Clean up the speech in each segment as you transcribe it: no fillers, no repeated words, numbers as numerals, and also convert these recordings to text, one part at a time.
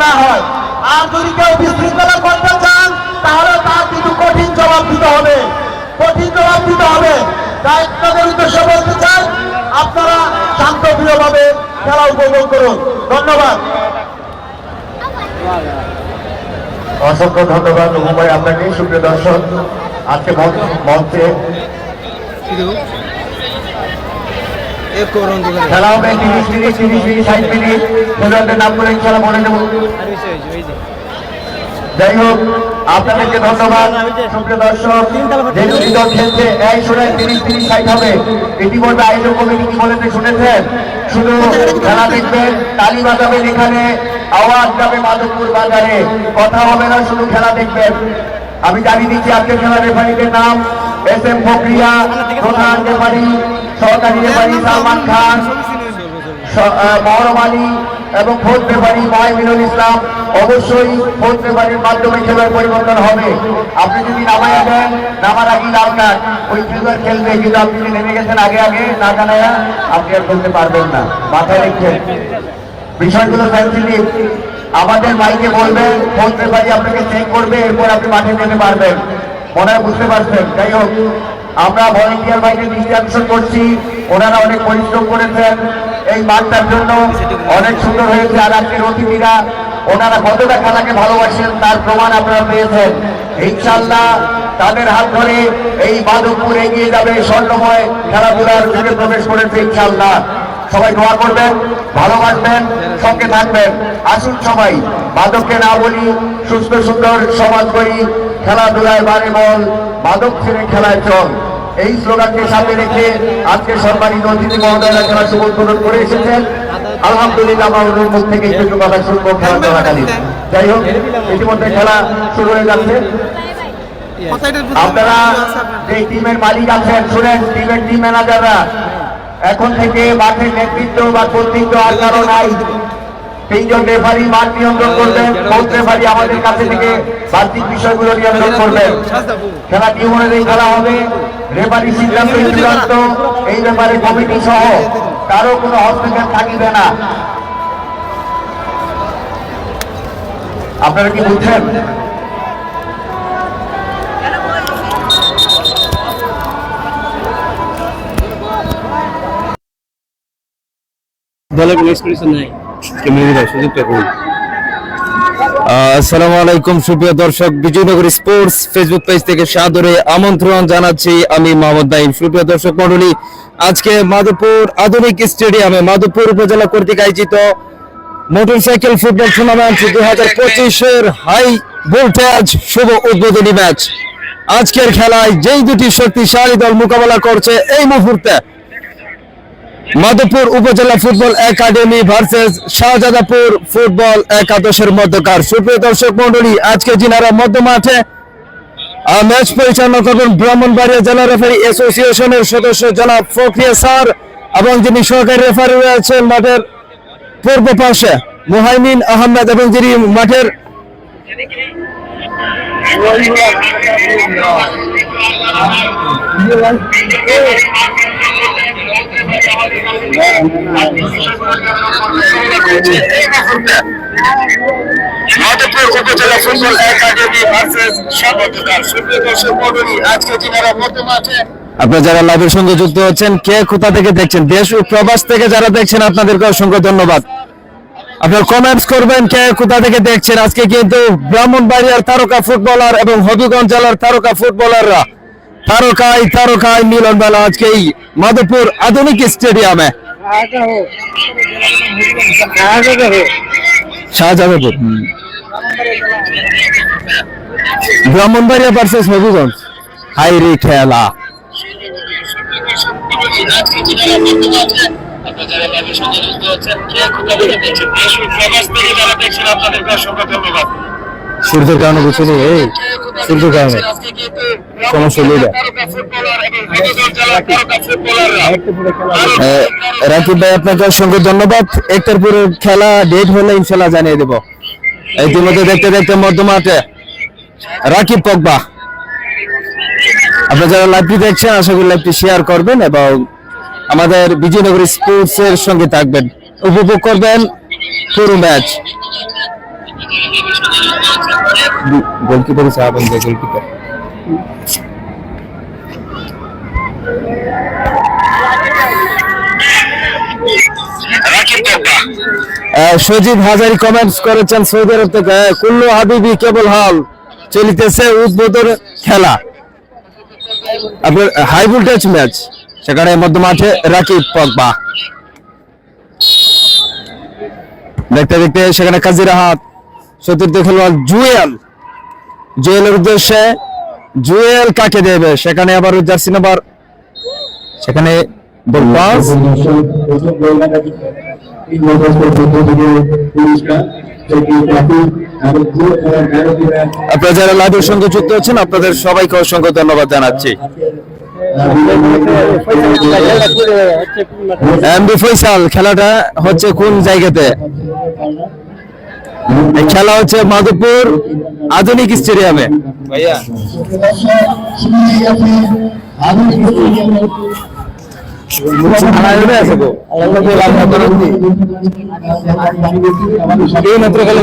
না হয়। আর যদি কেউ বিশৃঙ্খলা করতে চান তাহলে তার কিন্তু কঠিন জবাব দিতে হবে, কঠিন জবাব দিতে হবে। তাই আপনাদের উদ্দেশ্যে বলতে চাই, আপনারা শান্তপ্রিয়ভাবে খেলা উপভোগ করুন। ধন্যবাদ। অসংখ্য ধন্যবাদ রঘু ভাই আপনাকে। সুপ্রিয় দর্শক, আজকে মঞ্চে খেলা হবে 30 মিনিট 60 মিনিট। খেলোয়াড়দের নাম করে খেলা বলে দেব। যাই হোক, আপনাদেরকে ধন্যবাদ। সুপ্রিয় দর্শক, যে দুটি দল খেলছে এই সময় 30-60 হবে। ইতিমধ্যে আয়োজক কমিটি কি বলেছে শুনেছেন? শুধু খেলা দেখবেন, তালি বাজাবেন, এখানে আওয়াজ যাবে মাধবপুর বাজারে, কথা হবে না, শুধু খেলা দেখবেন। আমি জানিয়ে দিচ্ছি আজকের খেলা রেফারিদের নাম: SM ফকরিয়া, প্রধান রেফারি, সহকারী রেফারি সালমান খান, মহরম আলী এবং ফোর্থ রেফারি মাইমিনুল ইসলাম। অবশ্যই ফোর্থ রেফারির মাধ্যমে খেলার পরিবর্তন হবে। আপনি যদি নামাইয়া দেন, নামার আগে লাল কার্ড, ওই খেলোয়াড় খেলবে। কিন্তু আপনি যদি নেমে গেছেন আগে আগে না জানায়া, আপনি আর খেলতে পারবেন না। মাথায় রেখেন বিষয়গুলো সেন্সিটিভ। আমাদের মাইকে বলবেন, ফোর্থ রেফারি আপনাকে চেক করবে, এরপর আপনি মাঠে যেতে পারবেন। মনে হয় বুঝতে পারছেন? যাই হোক, আমরা ভলেন্টিয়ার বাইকে দৃষ্টি আকর্ষণ করছি। ওনারা অনেক পরিশ্রম করেছেন এই মাঠটার জন্য, অনেক সুন্দর হয়েছে। আর আজকের অতিথিরা, ওনারা কতটা খেলাকে ভালোবাসেন তার প্রমাণ আপনারা পেয়েছেন। ইনশাআল্লাহ তাদের হাত ধরে এই মাধবপুর এগিয়ে যাবে, স্বর্ণময় খেলাধুলার যুগে প্রবেশ করেছে ইনশাআল্লাহ। সবাই দোয়া করবেন, ভালোবাসবেন, সঙ্গে থাকবেন। আসুন সবাই মাদককে না বলি, সুস্থ সুন্দর সমাজ করি, খেলাধুলায় বারে বল, মাদক ছেড়ে খেলায় চল। এই স্লোগানকে সামনে রেখে আজকে সম্মানিত অতিথি মহোদয়রা খেলা শুভ উদ্বোধন করে এসেছেন। আলহামদুলিল্লাহ, আমরা ওদের মুখ থেকে কিছু কথা শুনবো খেলা চলাকালীন। যাই হোক, ইতিমধ্যে খেলা শুরু হয়ে যাচ্ছে। আপনারা যে টিমের মালিক আছেন, শুনেন, টিমের টিম ম্যানেজাররা, এখন থেকে মাঠের নেতৃত্ব বা কর্তৃত্ব আর কারো নাই। 3 জন রেফারি মাঠ নিয়ন্ত্রণ করবেন। ফোর্থ রেফারি আমাদের কাছে থেকে বাহ্যিক বিষয়গুলো নিয়ন্ত্রণ করবেন। খেলা কি অনুযায়ী খেলা হবে, রেফারি সিদ্ধান্ত চূড়ান্ত। এই ব্যাপারে কমিটি সহ কারো কোনো হস্তক্ষেপ থাকিবে না। আপনারা কি বুঝছেন? আসসালামু আলাইকুম সুপ্রিয় দর্শক, বিজয়নগর স্পোর্টস ফেসবুক পেজ থেকে সাদরে আমন্ত্রণ জানাচ্ছি আমি মোহাম্মদ নাইম। সুপ্রিয় দর্শক মণ্ডলী, আজকে মাধবপুর আধুনিক স্টেডিয়ামে মাধবপুর উপজেলা কর্তৃক আয়োজিত মোটরসাইকেল ফুটবল টুর্নামেন্ট 2025-এর হাই ভোল্টেজ শুভ উদ্বোধনী ম্যাচ। আজকের খেলায় যেই দুটি শক্তিশালী দল মোকাবেলা করছে এই মুহূর্তে, মাধবপুর উপজেলা football academy versus Shahzadpur football একাদশের মধ্যকার। সুপ্রিয় দর্শক মন্ডলী, আজকে যিনারা মধ্য মাঠে ম্যাচ পরিচালনা করবেন ব্রাহ্মণবাড়িয়া জেলা রেফারি অ্যাসোসিয়েশনের সদস্য জনাব ফকরিয়া স্যার, এবং যিনি সহকারী রেফারি রয়েছেন মাঠের পূর্ব পাশে মুহাইমিন আহমেদ, এবং যিনি মাঠের আপনারা যারা লাইভের সঙ্গে যুক্ত হচ্ছেন, কে কোথা থেকে দেখছেন, দেশ ও প্রবাস থেকে যারা দেখছেন, আপনাদেরকে অসংখ্য ধন্যবাদ। আপনারা কমেন্টস করবেন কে কোথা থেকে দেখছেন। আজকে কিন্তু ব্রাহ্মণবাড়িয়ার তারকা ফুটবলার এবং হবিগঞ্জ জেলার তারকা ফুটবলাররা তারকায় মিলন মেলা আজকে এই মাধবপুর আধুনিক স্টেডিয়ামে। শাহজাদাপুর ব্রাহ্মণবাড়িয়া ভার্সেস হবিগঞ্জ, হাই রে খেলা। সূর্যের কারণে বুঝছিনি, এই সূর্যের কারণে সমস্যা হয়ে যায়। রাকিব ভাই, আপনাকে অসংখ্য ধন্যবাদ। একটার পরে খেলা ডেট হলে ইনশাল্লাহ জানিয়ে দেবো। ইতিমধ্যে দেখতে দেখতে মধ্যমাঠে রাকিব পগবা। আপনারা যারা লাইভটি দেখছেন, আশা করি লাইভটি শেয়ার করবেন এবং আমাদের বিজয়নগর স্পোর্টস এর সঙ্গে থাকবেন, উপভোগ করবেন পুরো ম্যাচ। গোলকিপার সাহেব গোলকিপার সজীব হাজারি কমেন্টস করেছেন সৌদি আরব থেকে, কুল্লু হাবিবি কেবল হল চলিতেছে উদ্বোধন খেলা, আপনার হাই ভোল্টেজ ম্যাচ, সেখানে মধ্য মাঠে রাকিব পগবা, দেখতে দেখতে সেখানে কাজিরাহাট চতুর্থ খেলোয়াড় জুয়েলের উদ্দেশ্যে, জুয়েল কাকে দেবে, সেখানে আবার জার্সি নাম্বার, সেখানে বল পাস, আপনারা যারা লাইভের সঙ্গে যুক্ত হচ্ছেন আপনাদের সবাইকে অসংখ্য ধন্যবাদ জানাচ্ছি। এমডি ফয়সাল, খেলাটা হচ্ছে কোন জায়গাতে? খেলা হচ্ছে মাধবপুর আধুনিক স্টেডিয়ামে। ভাইয়া এই মাত্র খেলে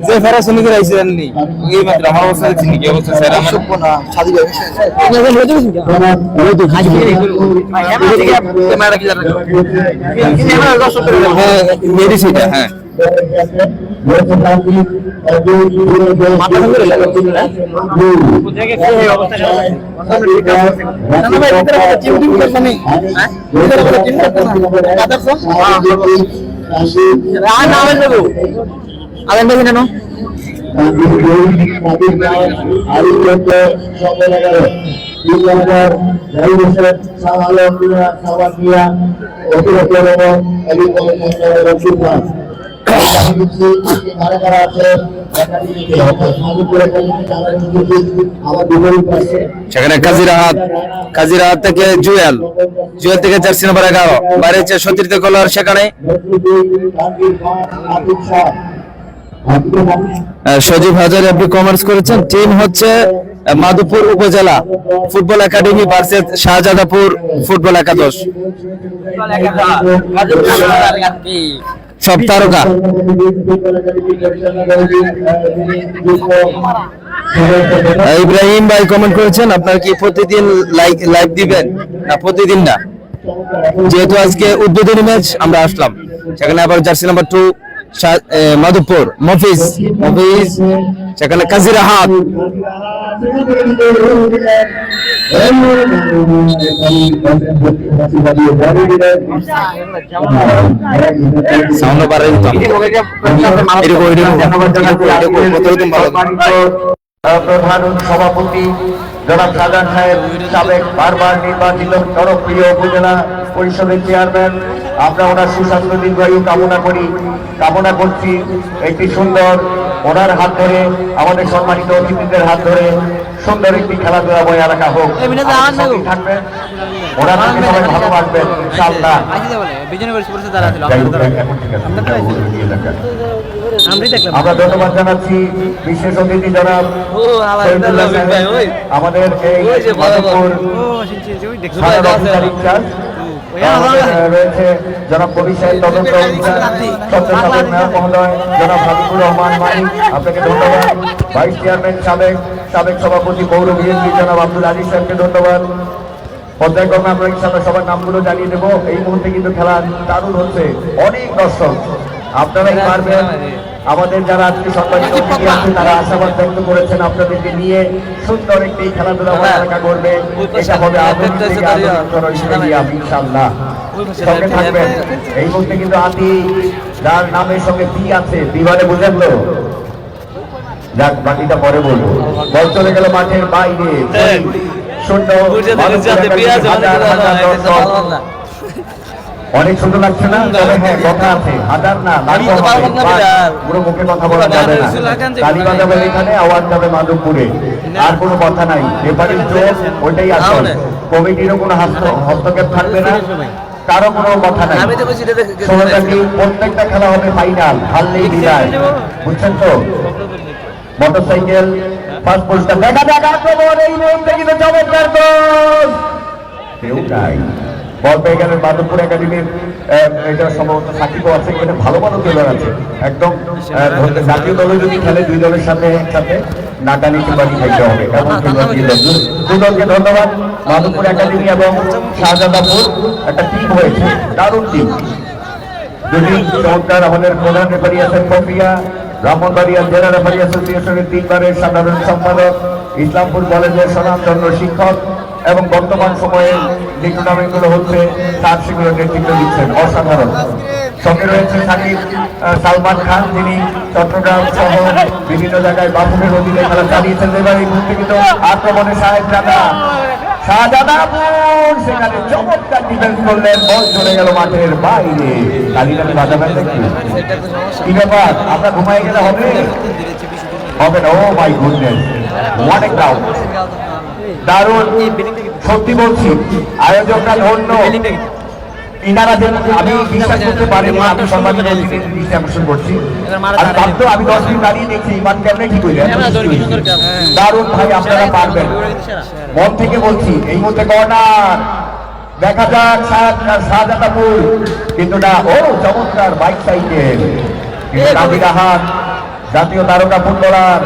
যে ফেরা শুনি করে আইসি জানি এই মাত্র আমার অবস্থা দেখছি কি অবস্থা স্যার, আমার না শাদি ভাই ক্যামেরা কি জানা ক্যামেরা দর্শক করে হ্যাঁ মেডিসিটা হ্যাঁ মাথা করে লাগা বুঝে কি অবস্থা না ভাই ভিতরে টিম করছ নি হ্যাঁ ভিতরে টিম করছ না কাদারছ রান আমেন দেবো আমেন দেবো না সেখানে কাজিরাহাট থেকে জুয়েল থেকে জার্সি নাম্বার 11 বাইরে হচ্ছে সতীর্থ খেলোয়াড়, সেখানে সজীব হাজারি আপনি কমার্স করেছেন। টিম হচ্ছে মাধবপুর উপজেলা football academy versus Shahzadpur football একাদশ, সব তারকা। ইব্রাহিম ভাই কমেন্ট করেছেন, আপনার কি প্রতিদিন লাইভ দিবেন? না প্রতিদিন না, যেহেতু আজকে উদ্বোধনী ম্যাচ আমরা আসলাম, সেখানে আবার জার্সি নাম্বার 2 মাধবপুর মফিজ সেখানে কাজিরাহাট, সাউন্ড বাড়াই প্রধান সভাপতি জনাব সাজান সাহেব, সাবেক বারবার নির্বাচিত জনপ্রিয় উপজেলা পরিষদের চেয়ারম্যান, আমরা ওনার সুস্বাস্থ্য দীর্ঘায়ু কামনা করছি। একটি সুন্দর ওনার হাত ধরে, আমাদের সম্মানিত অতিথিদের হাত ধরে সুন্দর একটি খেলাধুলা বয়ে রাখা হোক। থাকবেন ওনার সবাই ভালোবাসবেন ইনশাআল্লাহ। আমরা ধন্যবাদ জানাচ্ছি বিশেষ অতিথি জনাব আমাদের রয়েছে জনাব কবি সাহেব তদন্ত সাবেক মেয়র মহোদয় জনাব হাবিবুর রহমান মানিক, আপনাকে ধন্যবাদ। ভাইস চেয়ারম্যান সাবেক সভাপতি পৌর বিএনপি জনাব আব্দুল আজিজ সাহেবকে ধন্যবাদ। পর্যায়ক্রমে আমরা ইনশাআল্লাহ সবার নামগুলো জানিয়ে দেবো। এই মুহূর্তে কিন্তু খেলা দারুণ হচ্ছে, অনেক দর্শক, আপনারাই পারবেন। আমাদের যারা আজকে সম্মানিত অতিথি আছেন তারা আশাবাদ ব্যক্ত করেছেন আপনাদেরকে নিয়ে সুন্দর একটি খেলাধুলা পরিচালনা করবে, এটা হবে ইনশাআল্লাহ। সঙ্গে থাকবেন। এই মুহূর্তে কিন্তু আতি যার নামের সঙ্গে পি আছে, বিমানে বুঝেন তো, যাক বাকিটা পরে বলবো। বল চলে গেল মাঠের বাইরে, অনেক ছোট লাগছে না? তবে হ্যাঁ কথা আছে, হাজার না পুরো মুখে কথা বলা যাবে না। তালি বাজাবে এখানে, আওয়াজ যাবে মাধবপুরে, আর কোনো কথা নাই। ব্যাপারীর জোর ওইটাই আসল, কমিটিরও কোনো হস্তক্ষেপ থাকবে না, কারো কোনো কথা নাই। প্রত্যেকটা খেলা হবে ফাইনাল, হারলেই বিদায়, বুঝছেন তো? মোটরসাইকেল ফার্স্ট পোস্টটা দেখা খবর, এই মুহূর্তে কিন্তু চমৎকার গোল, কেউ নাই বল পেয়ে গেলেন মাধবপুর একাডেমির, এটা সম্ভবত সাকিবও আছে, এখানে ভালো ভালো খেলোয়াড় আছে একদম। জাতীয় দলে যদি খেলে দুই দলের সাথে একসাথে নাটানি কিংবা খেলতে হবে এমন খেলোয়াড় দিয়ে দেন। দুই দলকে ধন্যবাদ। মাধবপুর একাডেমি এবং শাহজাদাপুর একটা টিম হয়েছে, দারুণ টিম। যদি চমৎকার আমাদের প্রধান রেফারি আছেন প্রক্রিয়া, ব্রাহ্মণবাড়িয়া জেলা রেফারি অ্যাসোসিয়েশনের 3 বারের সাধারণ সম্পাদক, ইসলামপুর কলেজের স্বনামধন্য শিক্ষক এবং বর্তমান সময়ে যে টুর্নামেন্টগুলো হচ্ছে তার সেগুলো নেতৃত্ব দিচ্ছেন, অসাধারণ। সঙ্গে রয়েছে সাকিব সালমান খান, যিনি চট্টগ্রাম সহ বিভিন্ন জায়গায় বাফুফের অধীনে খেলা চালিয়েছেন। এবার এই মুহূর্তে কিন্তু আক্রমণে শাহজাদাপুর সেখানে চমৎকার ডিফেন্স করলেন, বল চলে গেল মাঠের বাইরে। কালিদানে বাধা পায় নাকি? কি ব্যাপার, আমরা ঘুমাই গেলে হবে হবে না? ও মাই গুডনেস, অনেক ডাউন, দারুণ। সত্যি বলছি আয়োজকরা ধন্য। ইনারা যে আমি বিশ্বাস করতে পারিনি, আমি সম্মানিত দৃষ্টি আকর্ষণ করছি। আমি ভাবতো আমি 10 মিনিট দাঁড়িয়ে দেখছি ইমান কেমনে কি করে দারুণ। ভাই আপনারা পারবেন, মন থেকে বলছি। এই মুহূর্তে কর্নার দেখা যাক শাহজাদাপুর, কিন্তু না, ও চমৎকার বাইক সাইকেল। রাহাত জাতীয় তারকা ফুটবলার,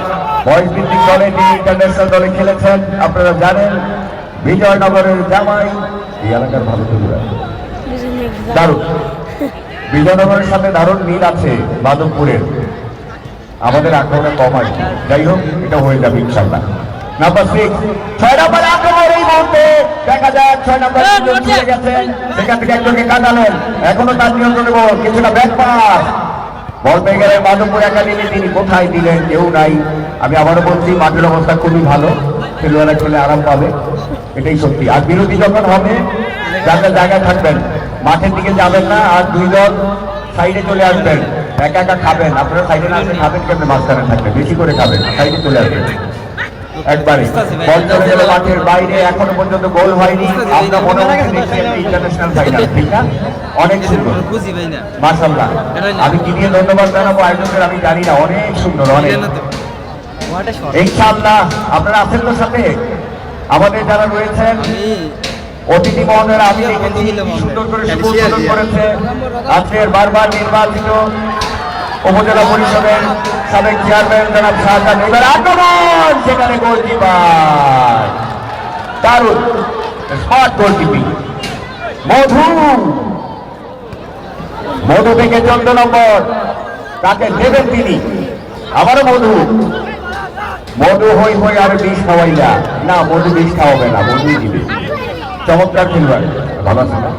বয়স ভিত্তিক দলে তিনি ইন্টারন্যাশনাল দলে খেলেছেন, আপনারা জানেন। বিজয়নগরের জামাই, এই এলাকার ভালো খেলোয়াড়, দারুণ। বিজয়নগরের সাথে দারুণ মিল আছে মাধবপুরের, আমাদের আক্রমণে কম আর কি। যাই হোক, এটা হয়ে যাবে ইনশাল্লাহ। নাম্বার 6, 6 নম্বর আক্রমণ। এই মুহূর্তে দেখা যাক 6 নম্বর চলে গেছেন, সেখান থেকে একজনকে কাটালেন, এখনো তার নিয়ন্ত্রণে বল, কিছুটা ব্যাক পাস। বল পেয়ে গেলে মাধবপুর একাডেমি, তিনি কোথায় দিলেন? কেউ নাই। আমি আবারও বলছি, মাঠের অবস্থা খুবই ভালো, খেলোয়াড়রা খেলে আরাম পাবে, এটাই সত্যি। আর বিরতি যখন হবে যাদের জায়গায় থাকবেন, মাঠের দিকে যাবেন না, আর 2 দল সাইডে চলে আসবেন। একা একা খাবেন, আপনারা সাইডে না আসলে খাবেন কেমন? মাঝখানে থাকবেন, বেশি করে খাবেন, সাইডে চলে আসবেন একবারে। বল চলে গেল মাঠের বাইরে, এখনো পর্যন্ত গোল হয়নি। আমরা মনে হচ্ছে দেখছি ইন্টারন্যাশনাল ফাইনাল, ঠিক না? অনেক সুন্দর, মাশাআল্লাহ। আমি কি নিয়ে ধন্যবাদ জানাবো আয়োজকদের আমি জানি না, অনেক সুন্দর, অনেক। ইনশাআল্লাহ আপনারা আছেন তো সাথে? আমাদের যারা রয়েছেন অতিথি মহোদয়রা, আমি দেখেছি সুন্দর করে সুন্দর করেছে। আজকের বারবার নির্বাচিত উপজেলা পরিষদের সাবেক চেয়ারম্যান জনাব শাহজাহান, এবার আক্রমণ, সেখানে গোলকিপার, দারুণ স্মার্ট গোলকিপিং। মধু থেকে 14 নম্বর, তাকে দেবেন তিনি। আবারও মধু হই হই আর বিষ খাওয়াই না, মধু বিষ খাওয়াবে না, মধুই দিবে। চমৎকার খেলোয়াড়, ভালো আছে না?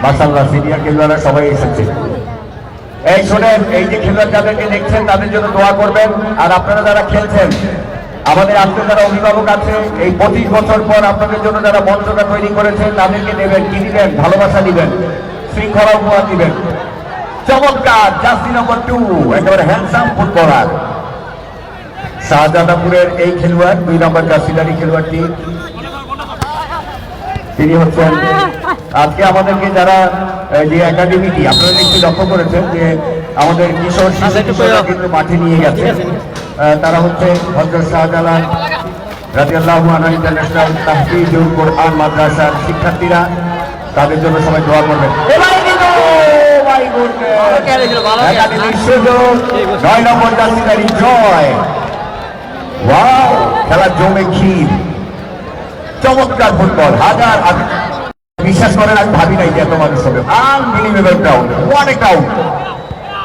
মাশাআল্লাহ, সিনিয়র খেলোয়াড়রা সবাই এসেছে। এই শোনেন, এই যে খেলোয়াড় যাদেরকে দেখছেন তাদের জন্য দোয়া করবেন। আর আপনারা যারা খেলছেন, আমাদের আজকে যারা অভিভাবক আছে, এই 25 বছর পর আপনাদের জন্য যারা মঞ্চটা তৈরি করেছেন, তাদেরকে দেবেন, কি দিবেন? ভালোবাসা দিবেন, শৃঙ্খলা উপহার দিবেন। চমৎকার, জার্সি নম্বর 2, একেবারে হ্যান্ডসাম ফুটবলার শাহজাদাপুরের এই খেলোয়াড়, 2 নম্বর জার্সিদারি খেলোয়াড়টি, তিনি হচ্ছেন আজকে আমাদেরকে যারা যে একাডেমিটি আপনারা নিশ্চয়ই লক্ষ্য করেছেন যে আমাদের কিশোর শিশুরা কিন্তু মাঠে নিয়ে গেছে। তারা হচ্ছে হযরত শাহজালাল রাদিয়াল্লাহু আনহু ইন্টারন্যাশনাল তাহফিজুল কোরআন মাদ্রাসার শিক্ষার্থীরা, তাদের জন্য সবাই দোয়া করবেন। এবারে কিন্তু মাই গুডনেস, একাডেমির সুযোগ, 9 নম্বর জার্সিদারি জয়। ওয়াও, খেলা জমে ক্ষীর, চমৎকার ফুটবল। হাজার বিশ্বাস করেন, আমি ভাবি নাই যে এত মানুষ হবে। Unbelievable crowd, what a crowd,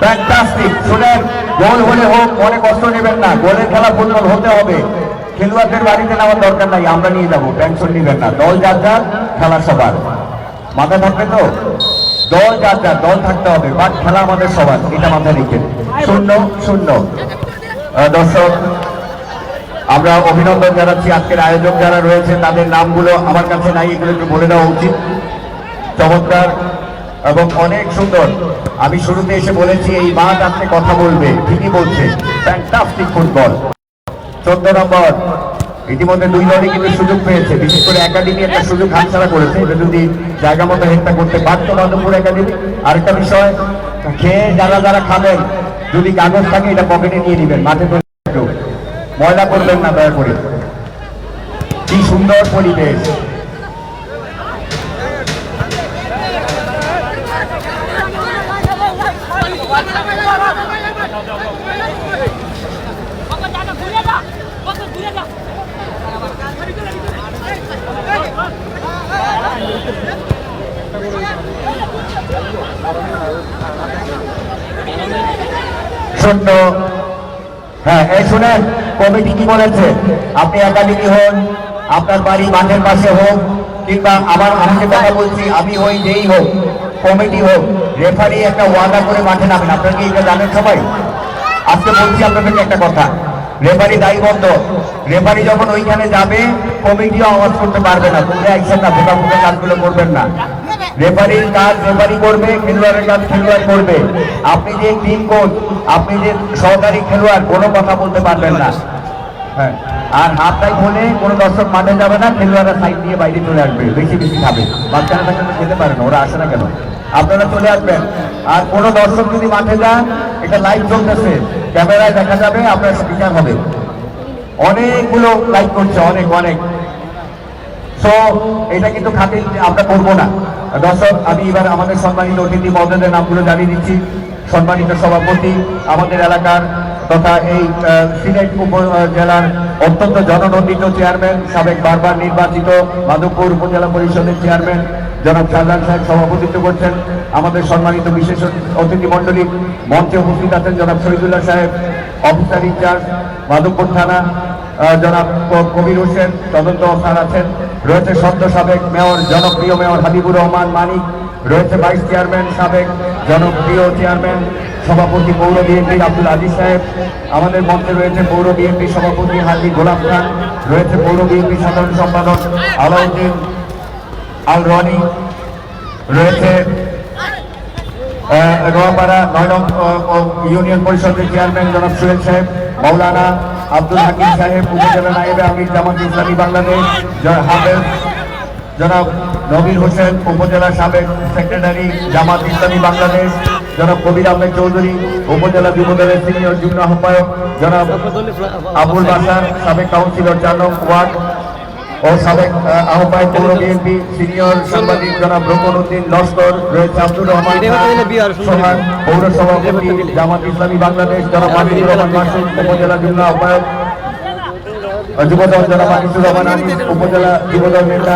fantastic. শুনেন, গোল হলে হোক, মনে কষ্ট নেবেন না, গোলের খেলা ফুটবল হতে হবে। খেলোয়াড়দের বাড়িতে নেওয়ার দরকার নাই, আমরা নিয়ে যাবো, টেনশন নেবেন না। দল যার যার, খেলা সবার, মাথা থাকবে তো? দল যার যার, দল থাকতে হবে, বাট খেলা আমাদের সবার, এটা মাথায় রেখে। 0-0 দর্শক, আমরা অভিনন্দন জানাচ্ছি। আজকের আয়োজক যারা রয়েছে তাদের নামগুলো আমার কাছে নাই, এগুলো একটু বলে দেওয়া উচিত। চমৎকার এবং অনেক সুন্দর। আমি শুরুতে এসে বলেছি এই মাঠ আজকে কথা বলবে, ঠিকই বলছে। Fantastic football. 14 নম্বর, ইতিমধ্যে 2 দলই কিন্তু সুযোগ পেয়েছে, বিশেষ করে একাডেমি একটা সুযোগ হাতছাড়া করেছে। এটা যদি জায়গা মতো হেল্পটা করতে পারত মাধবপুর একাডেমি। আরেকটা বিষয়, খেয়ে যারা যারা খাবেন, যদি কাগজ থাকে এটা পকেটে নিয়ে নেবেন, মাঠে ময়লা করবেন না দয়া করে। কি সুন্দর পরিবেশ, শূন্য। হ্যাঁ, এই শুনেন, কমিটি কি বলেছে, আপনি একাডেমি হন, আপনার বাড়ি মাঠের পাশে হোক, কিংবা আমাকে কথা বলছি, আমি হই, যেই হোক, কমিটি হোক, রেফারি একটা ওয়াদা করে মাঠে নামেন। আপনারা কি এটা জানেন সবাই? আজকে বলছি আপনাদেরকে একটা কথা, রেফারি দায়বদ্ধ। রেফারি যখন ওইখানে যাবে, কমিটিও আওয়াজ করতে পারবে না, তোমরা আইসেন না, বোকা বোকা কাজগুলো করবেন না। রেফারির কাজ রেফারি করবে, খেলোয়াড়ের কাজ খেলোয়াড় করবে। আপনি যে টিম কোচ, আপনি যে সহকারী খেলোয়াড়, কোনো কথা বলতে পারবেন না। হ্যাঁ, আর হাতটাই বলে কোনো দর্শক মাঠে যাবে না, খেলোয়াড়রা সাইড দিয়ে বাইরে চলে আসবে, বেশি বেশি খাবে। বাচ্চারা তো খেতে পারে না, ওরা আসে না কেন? আপনারা চলে আসবেন। আর কোনো দর্শক যদি মাঠে যান, এটা লাইভ চলতেছে, ক্যামেরায় দেখা যাবে, আপনার বিচার হবে। অনেকগুলো লাইভ করছে, অনেক অনেক। তো এটা কিন্তু খাতির আমরা করবো না। দর্শক, আমি এবার আমাদের সম্মানিত অতিথি মহোদয়দের নামগুলো জানিয়ে দিচ্ছি। সম্মানিত সভাপতি, আমাদের এলাকার তথা এই সিলেট উপজেলার অত্যন্ত জননন্দিত চেয়ারম্যান, সাবেক বারবার নির্বাচিত মাধবপুর উপজেলা পরিষদের চেয়ারম্যান জনাব শাহজাহান সাহেব সভাপতিত্ব করছেন। আমাদের সম্মানিত বিশেষ অতিথি মণ্ডলী মঞ্চে উপস্থিত আছেন জনাব শহীদুল্লাহ সাহেব, অফিসার ইনচার্জ মাধবপুর থানা জনাব কবির হোসেন, তদন্ত অফিসার আছেন। রয়েছে সদ্য সাবেক মেয়র, জনপ্রিয় মেয়র হাবিবুর রহমান মানিক, রয়েছে ভাইস চেয়ারম্যান সাবেক জনপ্রিয় চেয়ারম্যান সভাপতি পৌর বিএনপি আব্দুল আজিজ সাহেব। আমাদের মঞ্চে রয়েছে পৌর বিএনপি সভাপতি হাজি গোলাম খান, রয়েছে পৌর বিএনপি সাধারণ সম্পাদক আলাউদ্দিন আল রনি, রয়েছে নোয়াপাড়া 9 নং ইউনিয়ন পরিষদের চেয়ারম্যান জনাব সুহেল সাহেব, মৌলানা আব্দুল হাকিম সাহেব, উপজেলা নায়েবে আমির জামাত ইসলামী বাংলাদেশ, হাফেজ জনাব নবীর হোসেন, উপজেলা সাবেক সেক্রেটারি জামাত ইসলামী বাংলাদেশ, জনাব কবির আহমেদ চৌধুরী, উপজেলা যুবদলের সিনিয়র যুগ্ম আহ্বায়ক, জনাব আবুল বাসার, সাবেক কাউন্সিলর 4 নং ওয়ার্ড ও সাবেক আহ্বায়ক পৌর বিএনপি, সিনিয়র সাংবাদিক জনাব রুকন উদ্দিন লস্কর, রয়েছে আব্দুর রহমান সোহান, পৌর সভাপতি জামাত ইসলামী বাংলাদেশ, জনাব হাবিবুর রহমান মাসুদ, উপজেলা যুগ্ম আহ্বায়ক যুবদল জনাব আনিসুর রহমান আনিস, উপজেলা যুবদল নেতা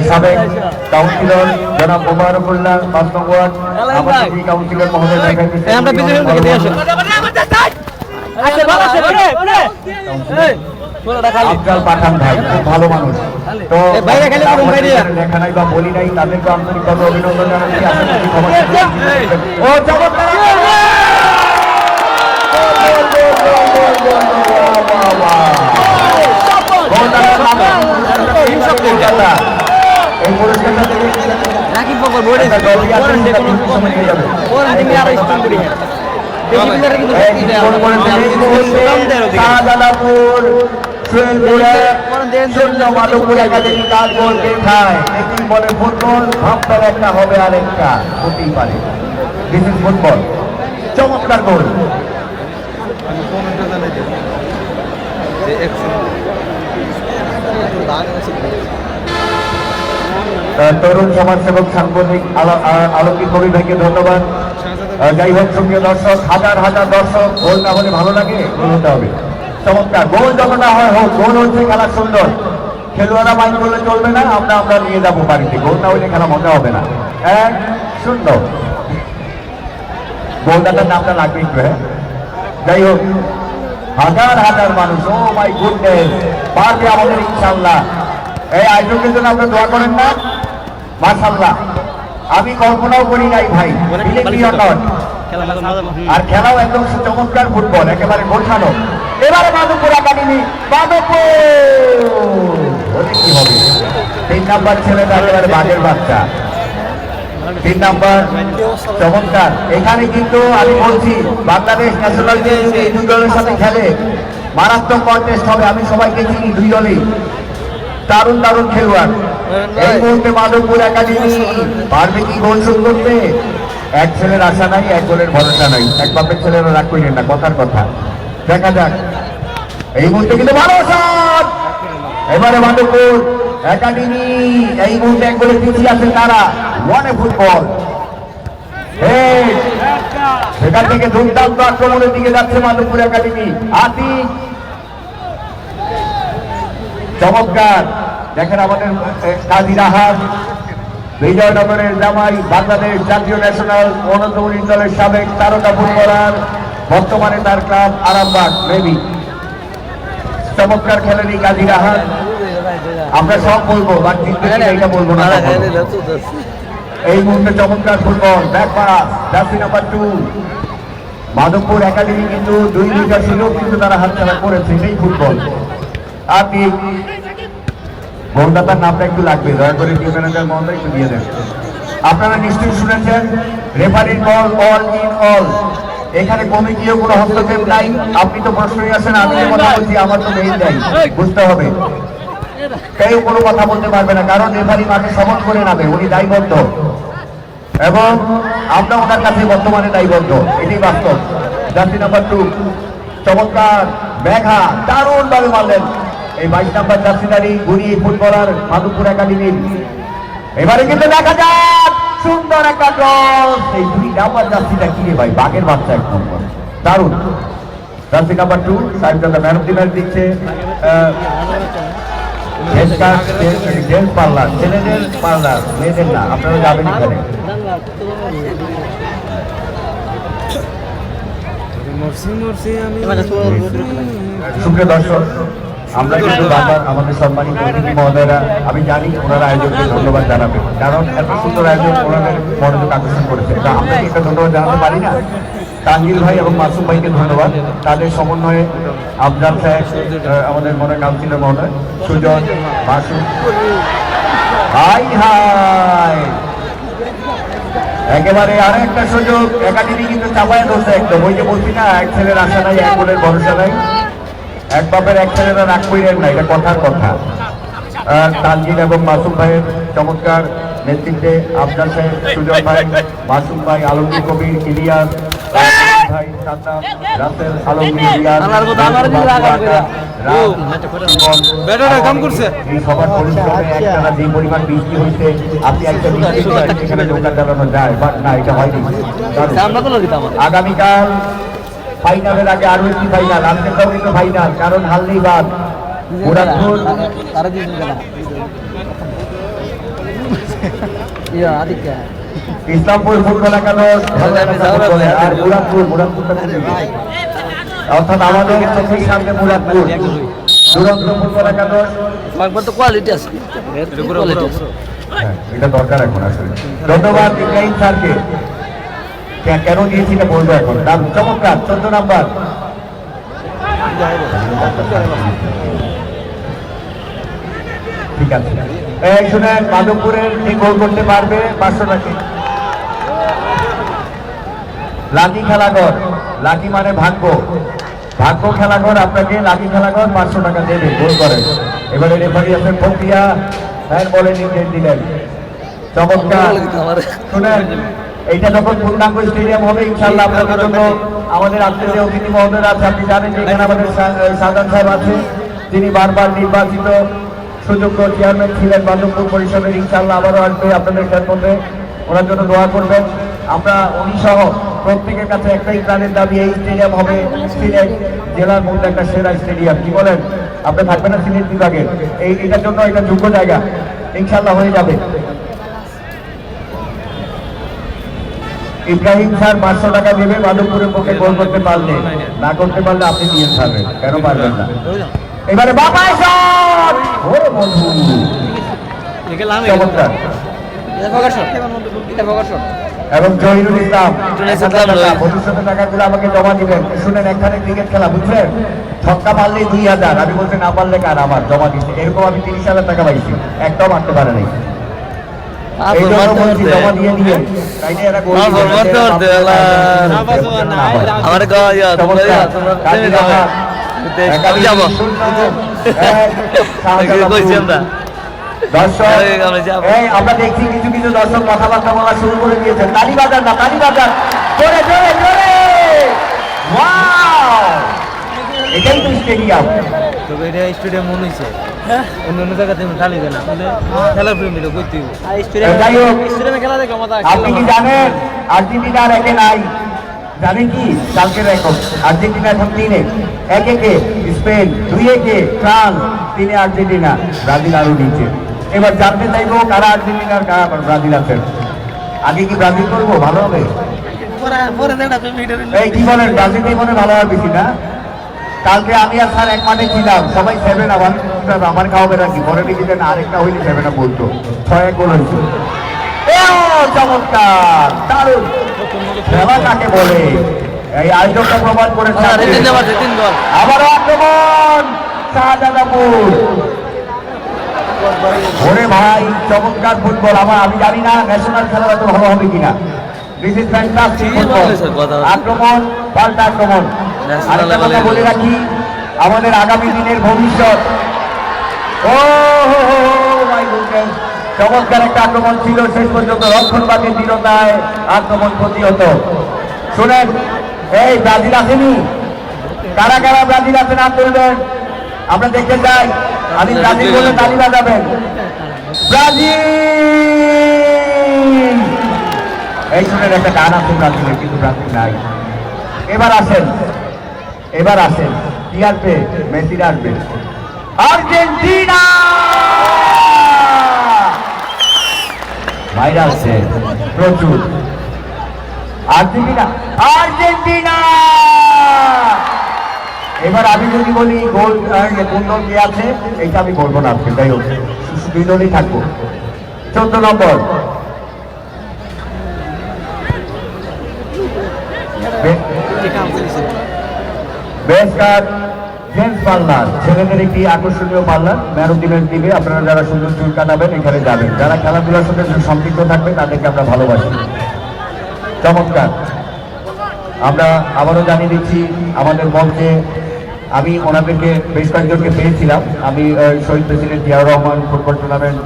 সাবেক কাউন্সিলর জনাব মোবারকুল্লাহ 5 নং ওয়ার্ড, আমাদের কাউন্সিলর মহোদয় দেখাইতেছে আফজাল পাঠান ভাই, খুব ভালো মানুষ। তো লেখা নাই বা বলি নাই, তাদেরকে আন্তরিকভাবে অভিনন্দন জানাচ্ছি। ও চমৎকার, এই পুরস্কারটা মাধবপুর একাডেমি কাজ বলতে খায়, একই বলে ফুটবল, ভাবতার একটা হবে আরেকটা হতেই পারে। This is football. চমৎকার গোল। তরুণ সমাজসেবক সাংবাদিক আলোকিত কবি ভাইকে ধন্যবাদ। যাই হোক, সুপ্রিয় দর্শক, হাজার হাজার দর্শক, গোল না হলে ভালো লাগে, গোল হতে হবে। চমৎকার গোল যত না হয় হোক, গোল হচ্ছে খেলা সুন্দর। খেলোয়াড়রা মাইন্ড করলে চলবে না, আমরা নিয়ে যাবো বাড়িতে। গোল না হলে খেলা মজা হবে না। 1-0 গোলদাতার নামটা লাগবে একটু। হ্যাঁ, যাই হোক, হাজার হাজার মানুষ, ও মাই গুডনেস, পারবে আমাদের ইনশাআল্লাহ। এই আয়োজকের জন্য আপনারা দোয়া করেন না? মাশাআল্লাহ, আমি কল্পনাও করি নাই ভাই। আর খেলাও একদম চমৎকার ফুটবল, একেবারে গোছানো। এবারে মাধবপুর একাডেমি, মাধবপুর কি হবে? 3 নাম্বার ছেলেটা একেবারে বাঘের বাচ্চা। 3 নাম্বার চমৎকার। এখানে কিন্তু আমি বলছি, বাংলাদেশ ন্যাশনাল টিম যদি এই 2 দলের সাথে খেলে, মারাত্মক কন্টেস্ট হবে। আমি সবাইকে চিনি, 2 দলেই দারুণ দারুণ খেলোয়াড়। এই মুহূর্তে মাধবপুর একাডেমি পারবে কি গোল শোধ করতে? এক ছেলের আশা নাই, এক গোলের ভরসা নাই। এক বাপের ছেলেরা রাগ করিলেন না, কথার কথা। দেখা যাক। এই মুহূর্তে কিন্তু ভালো শট। এবারে মাধবপুর একাডেমি এই মুহূর্তে এক গোলে পিছিয়ে আছেন তারা। ওয়ানে ফুটবল, সেখান থেকে দুর্দান্ত আক্রমণের দিকে যাচ্ছে মাধবপুর একাডেমি। আতিক চমৎকার। দেখেন আমাদের কাজী রাহাত, বিজয়নগরের জামাই বাংলাদেশ জাতীয় ন্যাশনাল অনন্তপুরী দলের সাবেক তারকা ফুটবলার, বর্তমানে তার ক্লাব আরামবাগ মেবি। চমৎকার খেলেন এই কাজী রাহাত। আমরা সব বলবো, বাট এইটা বলবো না। এই মুহূর্তে চমৎকার football, back pass, jersey number 2 Madhabpur academy কিন্তু 2-2টা সুযোগ কিন্তু তারা হাতছাড়া করেছে সেই ফুটবল। আপনি গোলদাতার নামটা একটু লাগবে, দয়া করে টিম ম্যানেজার মহোদয় একটু দিয়ে দেন। আপনারা নিশ্চয়ই শুনেছেন রেফারির বল অল ইন অল, এখানে কমিটিও কোনো হস্তক্ষেপ নাই। আপনি তো প্রশ্নই আছেন, আমি যে কথা বলছি আমার তো মেইন নাই, বুঝতে হবে। কেউ কোনো কথা বলতে পারবে না, কারণ রেফারি মাঠে সমন করে নামে, উনি দায়বদ্ধ এবং আমরা ওনার কাছে বর্তমানে দায়বদ্ধ, এটাই বাস্তব। জার্সি নাম্বার 2 চমৎকার ব্যাঘা দারুণ ভাবে মারলেন এই 22 নাম্বার জার্সিধারী গুড়ি ফুটবলার মাধবপুর একাডেমির। এবারে কিন্তু দেখা যাক সুন্দর একটা গোল। এই 2 নাম্বার জার্সিটা কি রে ভাই, বাঘের বাচ্চা একদম দারুণ। Jersey number 2 side the man of the match দিচ্ছে জেন্টস পার্লার, ছেলেদের পার্লার, মেয়েদের না, আপনারা যাবেন এখানে। সুপ্রিয় দর্শক, আমরা কিন্তু বারবার আমাদের সম্মানিত অতিথি মহোদয়রা, আমি জানি ওনারা আয়োজককে ধন্যবাদ জানাবেন, কারণ এত সুন্দর আয়োজন ওনাদের মনোযোগ আকর্ষণ করেছে। তা আমরা কি একটা ধন্যবাদ জানাতে পারি না? তানজিল ভাই এবং মাসুম ভাইকে ধন্যবাদ, তাদের সমন্বয়ে আফজাল সাহেব, আমাদের মনে কাউন্সিলর মহোদয়, সুজন, মাসুম, হাই হাই একেবারে আরো একটা সুযোগ। একাডেমি কিন্তু চাপায় ধরছে একদম, ওই যে বলছি না, এক ছেলের আশা নাই, এক গোলের ভরসা নাই, এক বাপের এক ছেলেরা রাগ কইরেন না, এটা কথার কথা। তানজিল এবং মাসুম ভাইয়ের চমৎকার নেতৃত্বে আফজাল সাহেব, সুজন ভাই, মাসুম ভাই, আলমগীর কবির, ইলিয়াস ভাই, সাদ্দাম, রাসেল, আলমগীর, ইলিয়াস, এই সবার পরিশ্রমে একটানা যে পরিমাণ বৃষ্টি হয়েছে, আপনি একটা এখানে নৌকা চালানো যায়, বাট না, এটা হয়নি। আগামীকাল ফাইনালের আগে আরো একটি ফাইনাল, আজকেরটাও কিন্তু ফাইনাল, কারণ হারলেই বাদ। মুরাদপুর ইসলামপুর ফুটবল একাদশ আর মুরাদপুরটা অর্থাৎ আমাদের চোখের সামনে মুরাদপুর দুরন্ত ফুটবল একাদশ। এটা দরকার এখন আসলে। ধন্যবাদ ইব্রাহিম স্যারকে, কেন দিয়েছি এটা বলবো এখন। চমৎকার 14 নাম্বার, ঠিক আছে। এই শুনেন, মাধবপুরের যে গোল করতে পারবে 500 টাকা। লাকি খেলাঘর, লাকি মানে ভাগ্য, ভাগ্য খেলাঘর আপনাকে লাকি খেলাঘর 500 টাকা দেবে গোল করে। এবারে রেফারি আছেন প্রক্রিয়া, হ্যাঁ বলে নির্দেশ দিলেন। চমৎকার। শুনেন, এইটা যখন পূর্ণাঙ্গ স্টেডিয়াম হবে ইনশাল্লাহ আপনাদের জন্য আমাদের আজকের যে অতিথি মহোদয়রা আছে, আপনি জানেন যে এখানে আমাদের সাদান সাহেব আছে, তিনি বারবার নির্বাচিত সুযোগ্য চেয়ারম্যান ছিলেন মাধবপুর পরিষদের। ইনশাল্লাহ আবারও আসবে আপনাদের খেদমতে, ওনার জন্য দোয়া করবেন। আমরা উনি সহ প্রত্যেকের কাছে একটাই প্রাণের দাবি, এই স্টেডিয়াম হবে সিলেট জেলার মধ্যে একটা সেরা স্টেডিয়াম। কি বলেন? আপনি থাকবেন না সিলেট বিভাগে? এইটার জন্য এটা যোগ্য জায়গা, ইনশাল্লাহ হয়ে যাবে। ইব্রাহিম স্যার 500 টাকা দেবে মাধবপুরের পক্ষে গোল করতে পারলে, না করতে পারলে আপনি দিয়ে খাবেন, কেন পারবেন না? এবারে বাবাই শট, ওরে বন্ধু, চমৎকার। এবং জহিরুল ইসলাম 2500 টাকাগুলো আমাকে জমা দিবেন। শুনেন, একখানে ক্রিকেট খেলা বুঝলেন, ছক্কা মারলেই 2000, আমি বলছি না পারলে কার, আমার জমা দিচ্ছে। এরকম আমি 30,000 টাকা পাইছি, একটাও মারতে পারে নাই। জমা দিয়ে দিয়ে আমরা দেখছি কিছু কিছু দর্শক কথাবার্তা বলা শুরু করে দিয়েছেন। তালি বাজার না, তালি বাজার জোরে জোরে জোরে। এটাই তো স্টেডিয়াম। তবে এটা স্টেডিয়াম মনে হয়েছে, অন্য অন্য জায়গাতে তালি দেয় না, খেলার প্রেমীরা করতে স্টেডিয়ামে খেলা দেখে মজা। আপনি কি জানেন আর্জেন্টিনার একে নাই? জানেন কি কালকে রেকর্ড? আর্জেন্টিনা এখন 3-1, 1-1 স্পেন, 2-1 ফ্রান্স, 3 আর্জেন্টিনা, ব্রাজিল আরো নিচে। এবার জানতে চাইবো কারা আর্জেন্টিনার কারা ব্রাজিল আছেন। আগে কি ব্রাজিল করবো, ভালো হবে? এই কি বলেন, ব্রাজিলটাই মনে ভালো হবে বেশি না? কালকে আমি আর স্যার এক মাঠে ছিলাম, সবাই সেভেন আমার খাওয়াবে নাকি, পরে দেখি যে না, আরেকটা হইলে সেভেন বলতো, 6-1 গোল হয়েছে। চমৎকার, দারুণ খেলা কাকে বলে, এই আয়োজকটা প্রমাণ করেছে। আবারও আক্রমণ শাহজাদাপুর। ওরে ভাই, চমৎকার ফুটবল। আমি জানি না ন্যাশনাল খেলা এত ভালো হবে কিনা। This is fantastic football. আক্রমণ, পাল্টা আক্রমণ। আরেকটা কথা বলে রাখি, আমাদের আগামী দিনের ভবিষ্যৎ। ও মাই গুডনেস, চমৎকার একটা আক্রমণ ছিল, শেষ পর্যন্ত রক্ষণভাগের দৃঢ়তায় আক্রমণ প্রতিহত। শুনেন, এই ব্রাজিল আসেনি, কারা কারা ব্রাজিল আছে নাম বলবেন, আমরা দেখতে চাই। আমি ব্রাজিল বলে তালি বাজাবেন। ব্রাজিল, এই শুনেন একটা গান আছে ব্রাজিলের, কিন্তু ব্রাজিল নাই। এবার আসেন, এবার আসেন, কি আসবে? মেসিরা আসবে। আর্জেন্টিনা বাইরে আসছে প্রচুর। Argentina, Argentina. এবার আমি যদি বলি গোল কোন দল কে আছে, এইটা আমি বলবো না আজকে, যাই হোক দুই দলই থাকবো। 14 নম্বর বেস্কার জেন্টস পার্লার, ছেলেদের একটি আকর্ষণীয় পার্লার, ম্যারোদিনের দিবে। আপনারা যারা সুন্দর চুল কাটাবেন এখানে যাবেন, যারা খেলাধুলার সাথে সম্পৃক্ত থাকবে তাদেরকে আমরা ভালোবাসি। চমৎকার। আমরা আবারও জানিয়ে দিচ্ছি আমাদের মঞ্চে আমি ওনাদেরকে বেশ কয়েকজনকে পেয়েছিলাম। আমি শহীদ president Ziaur Rahman football tournament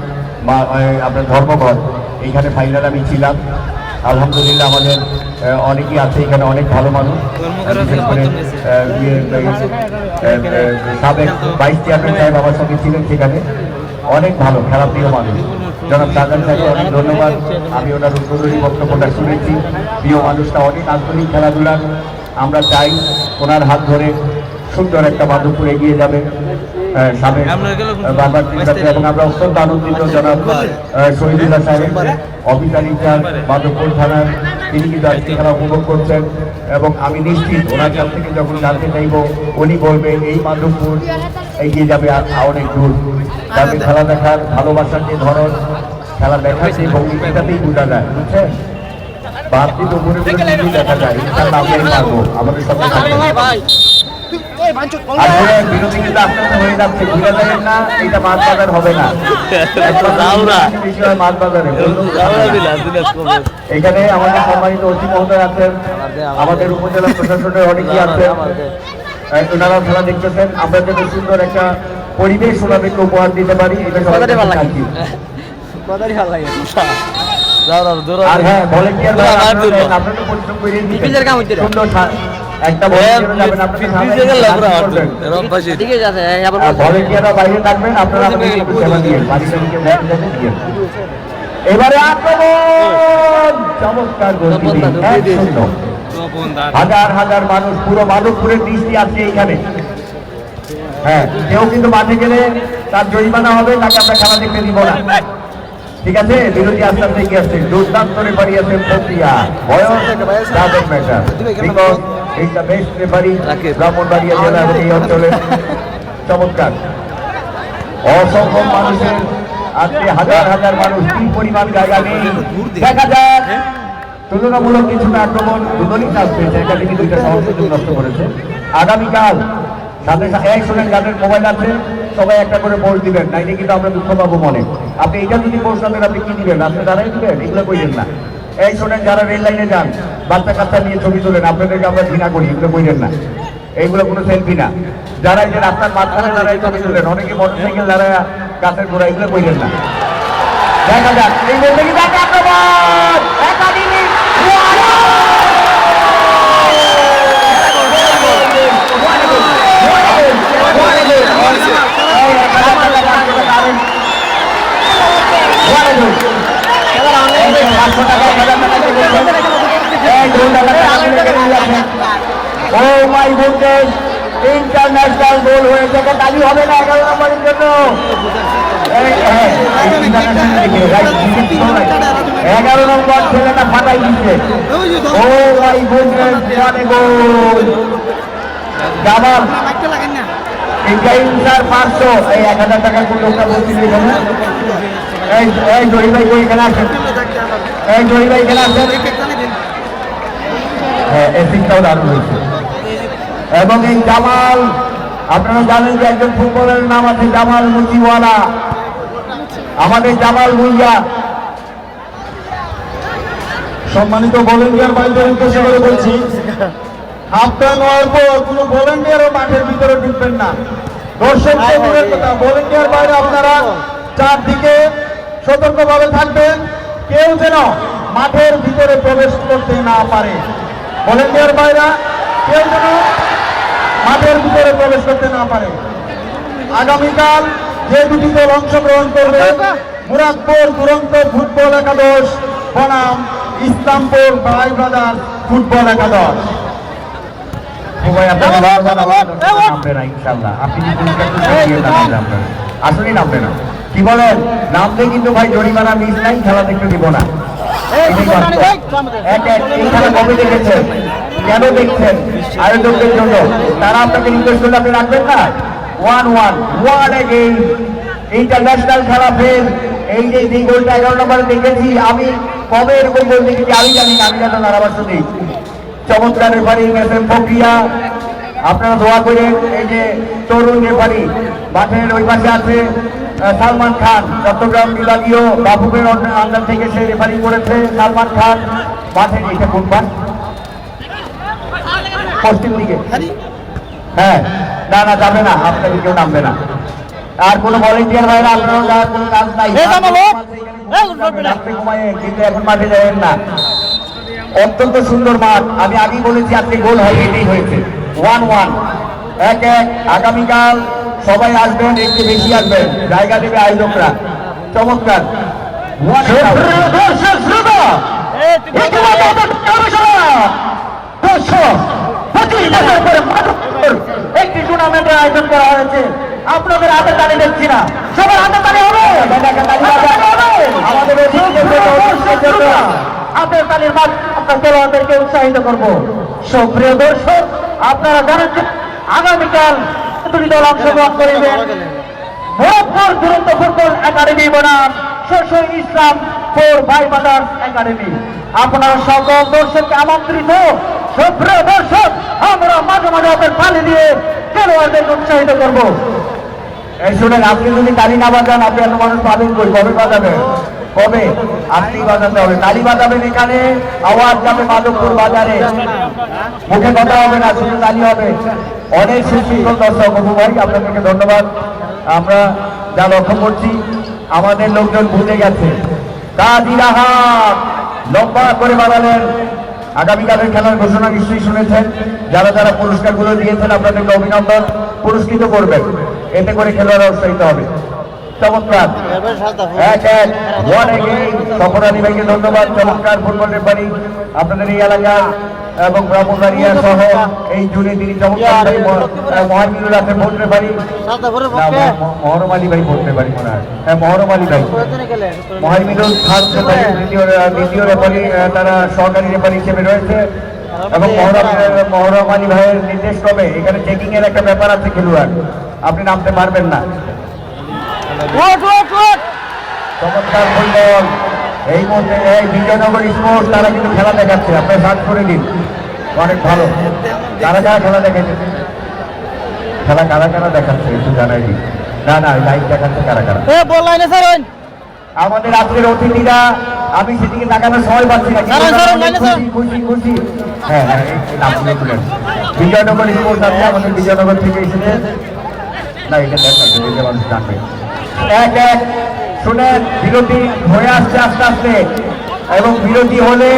আপনার ধর্মঘট, এইখানে ফাইনাল আমি ছিলাম। আলহামদুলিল্লাহ আমাদের অনেকেই আছে এখানে, অনেক ভালো মানুষ। সাবেক ভাইস চেয়ারম্যান সাহেব আমার সঙ্গে ছিলেন সেখানে, অনেক ভালো খেলাপ্রিয় মানুষ। জনাব শাহজাহান সাহেবকে অনেক ধন্যবাদ। আমি ওনার উদ্বোধনী বক্তব্যটা শুনেছি। প্রিয় মানুষটা অনেক আন্তরিক খেলাধুলার। আমরা চাই ওনার হাত ধরে সুন্দর একটা মাধবপুর এগিয়ে যাবে সাবেক বারবার। এবং আমরা অত্যন্ত আনন্দিত জনাব শহীদুল্লাহ সাহেব, অফিসার ইনচার্জ মাধবপুর থানার, তিনি কিন্তু আজকে খেলা উপভোগ করছেন। এবং আমি নিশ্চিত ওনার কাছ থেকে যখন জানতে চাইব, উনি বলবেন এই মাধবপুর এগিয়ে যাবে অনেক দূর। তাদের খেলা দেখার ভালোবাসার যে ধরন, খেলা দেখার যে ভঙ্গি, এটাতেই বোঝা যায়, বুঝছেন? বাড়তি তো উপরে দেখা যায়, আমরা পারবো, আমাদের সঙ্গে আসলে বিরোধী কিন্তু আপনাদের হয়ে যাচ্ছে, ঘুরে যাবেন না, এটা মাছ বাজার হবে না। মাছ বাজারে এখানে আমাদের সম্মানিত অতি মহোদয় আছেন, আমাদের উপজেলা প্রশাসনের অনেকেই আছেন, ওনারা খেলা দেখতেছেন। আমরা যাতে সুন্দর একটা পরিবেশ ওনাদেরকে উপহার দিতে পারি, এটা সবাই চাচ্ছি। আর হ্যাঁ, ভলেন্টিয়ার আপনারা তো পরিশ্রম করে সুন্দর একটা ভলেন্টিয়াররা বাইরে থাকবেন, আপনারা এবারে আক্রমণ, চমৎকার গোল। হাজার হাজার মানুষ, পুরো মাধবপুরের দৃষ্টি আছে এইখানে। হ্যাঁ, কেউ কিন্তু মাঠে গেলে তার জরিমানা হবে, তাকে আমরা খেলা দেখতে দিব না, ঠিক আছে? বিরোধী আস্তে আস্তে এগিয়ে আসছে, দুর্দান্ত রেফারি আছে প্রক্রিয়া, বয়স ডাজন্ট ম্যাটার, বিকজ এই দ্য বেস্ট রেফারি ব্রাহ্মণবাড়িয়া জেলা এবং এই অঞ্চলে। চমৎকার, অসংখ্য মানুষের আজকে হাজার হাজার মানুষ, কি পরিমাণ জায়গা নেই। দেখা যাক তুলনামূলক কিছুটা আক্রমণ দুদলই চাষ পেয়েছে, একাডেমি দুইটা সহযোগী নষ্ট করেছে। আগামীকাল সাথে এক শোনেন, যাদের মোবাইল আছে সবাই একটা করে পোস্ট দিবেন, নাইলে কিন্তু আমরা দুঃখ পাবো মনে। আপনি এটা যদি পোস্ট না দেন, আপনি কি দিবেন? আপনি দাঁড়াই দিবেন, এগুলো কইলেন না। এই শোনেন, যারা রেল লাইনে যান, বাচ্চা কাচ্চা নিয়ে ছবি তোলেন, আপনাদেরকে আমরা ঘৃণা করি, এগুলো কইলেন না, এইগুলো কোনো সেলফি না। যারা এই যে রাস্তার মাঝখানে দাঁড়ায় ছবি তোলেন, অনেকে মোটরসাইকেল দাঁড়ায় গাছের গোড়া, এগুলো কইলেন না। দেখা যাক এই বলতে কি দেখা আক্রমণ একাডেমি ইন্টারন্যাশনাল গোল হয়েছে, তালি হবে না 11 নম্বরের জন্য। 11 নম্বর ছেলেটা ফাটাই দিচ্ছে। ও মাই গুডনেস, জানে গোল জামাল ইব্রাহিম স্যার 500 এই 1000 টাকা কোন লোকটা বলছিল এখানে। এই জরি ভাই কই এখানে আসেন, এই জরি ভাই এখানে আসেন। হ্যাঁ এই শিক্ষাও দারুণ হয়েছে। এবং এই জামাল, আপনারা জানেন যে একজন ফুটবলের নাম আছে জামাল মুচিওয়ালা, আমাদের জামাল মুইয়া। সম্মানিত ভলেন্টিয়ার ভাইদের উদ্দেশ্য করে বলছি, হাফ টাইম হওয়ার পর কোনো ভলেন্টিয়ারও মাঠের ভিতরে ঢুকবেন না। দর্শক দূরের কথা, ভলেন্টিয়ার বাইরে আপনারা চারদিকে সতর্কভাবে থাকবেন, কেউ যেন মাঠের ভিতরে প্রবেশ করতে না পারে। ভলেন্টিয়ার বাইরা কেউ যেন মাঠের ভিতরে প্রবেশ করতে না পারে। আগামীকাল যে দুটি দল অংশগ্রহণ করবে, মুরাদপুর দুরন্ত ফুটবল একাদশ বনাম ইসলামপুর ভাই ব্রাদার্স ফুটবল একাদশ। আসলেই নামবে না, কি বলেন? নামলে কিন্তু ভাই জরিমানা মিস নাই, খেলা দেখতে দিব না। এই খেলা কবে দেখেছেন, কেন দেখছেন? আয়োজকদের জন্য। তারা আপনাকে নির্দেশ করলে আপনি রাখবেন না। 1-1 এগেইন ইন্টারন্যাশনাল খেলা ফের। এই যে গোলটা 11 নম্বরে দেখেছি আমি, কবে এরকম গোল দেখেছি আমি জানি না, আমি জানো না আমার শুনি। চমৎকার রেফারি এসএম প্রক্রিয়া, আপনারা দোয়া করেন। এই যে তরুণ রেফারি মাঠের ওই পাশে আছে সালমান খান, চট্টগ্রাম বিভাগীয় বাবুবের আন্ডার থেকে সে রেফারি করেছে। সালমান খান মাঠে, এটা কোন পান পশ্চিম দিকে। হ্যাঁ না না যাবে না, আপনাকে কেউ নামবে না। আর কোনো ভলেন্টিয়ার ভাইরা আপনারা যাওয়ার কোনো কাজ নাই, কিন্তু এখন মাঠে যাবেন না। অত্যন্ত সুন্দর মাঠ, আমি আগেই বলেছি আপনি গোল হবে, এটাই হয়েছে। 1-1 1-1। আগামীকাল সবাই আসবেন, একটু বেশি আসবেন, জায়গা দেবে আয়োজকরা। চমৎকার একটি টুর্নামেন্টের আয়োজন করা হয়েছে। আপনাদের হাতে তালি দেখছি না, সবার হাতে তালি হবে। আমাদের হাতের তালির মাঠ আপনার খেলোয়াড়দেরকে উৎসাহিত করবো। সুপ্রিয় দর্শক, আপনারা জানেন যে আগামীকাল দুটি দল অংশগ্রহণ করিবেন। মুরাদপুর দুরন্ত ফুটবল একাডেমি বনাম শস্য ইসলামপুর ভাই ব্রাদার্স একাডেমি। আপনারা সকল দর্শককে আমন্ত্রিত। সুপ্রিয় দর্শক, আমরা মাঝে মাঝে আপনার তালি দিয়ে খেলোয়াড়দেরকে উৎসাহিত করবো। এই শুনেন, আপনি যদি তালি না বাজান, আপনি এত মানুষ পাবেন কই? কবে বাজাবেন? কবে? আপনি বাজাতে হবে, তালি বাজাবেন। এখানে আওয়াজ যাবে মাধবপুর বাজারে, মুখে কথা হবে না, শুধু তালি হবে। অনেক সুশৃঙ্খল দর্শক ভাই, আপনাদেরকে ধন্যবাদ। আমরা যা লক্ষ্য করছি, আমাদের লোকজন বুঝে গেছে। কাজী রাহাত লম্বা করে বাড়ালেন। আগামীকালের খেলার ঘোষণা নিশ্চয়ই শুনেছেন। যারা যারা পুরস্কারগুলো দিয়েছেন আপনাদেরকে অভিনন্দন, পুরস্কৃত করবেন, এতে করে খেলোয়াড়রা উৎসাহিত হবে। চমৎকার 1-1 সফর আলী ভাইকে ধন্যবাদ। চমৎকার ফুটবল রেফারি আপনাদের এই এলাকা এবং ব্রাহ্মণবাড়িয়া সহ এই জুড়ে তিনি চমৎকার। মহামিনুল আছেন ভোট রেফারি, মহরম আলী ভাই ভোট রেফারি মনে হয়। হ্যাঁ মহরম আলী ভাই, মহামিনুল খান দ্বিতীয় রেফারি, তারা সহকারী রেফারি হিসেবে রয়েছে। এবং মহরম আলী ভাইয়ের নির্দেশ ক্রমে এখানে চেকিং এর একটা ব্যাপার আছে, খেলোয়াড় আপনি নামতে পারবেন না। চমৎকার ফুটবল এই মুহূর্তে এই বিজয়নগর স্পোর্টস, তারা কিন্তু খেলা দেখাচ্ছে, আপনি সার্চ করে দিন, অনেক ভালো। কারা কারা খেলা দেখাচ্ছে, খেলা কারা কারা দেখাচ্ছে একটু জানাই দিন। না না লাইভ দেখাচ্ছে কারা কারা। আমাদের আজকের অতিথিরা, আমি সেদিকে তাকানোর সময় পাচ্ছি না, খুশি খুশি। হ্যাঁ হ্যাঁ বিজয়নগর স্পোর্টস আছে, আমাদের বিজয়নগর থেকে এসেছে। না এটা দেখাচ্ছে, এটা মানুষ জানবে। 1-1 শুনেন, বিরতি হয়ে আসছে আস্তে আস্তে, এবং বিরতি হলে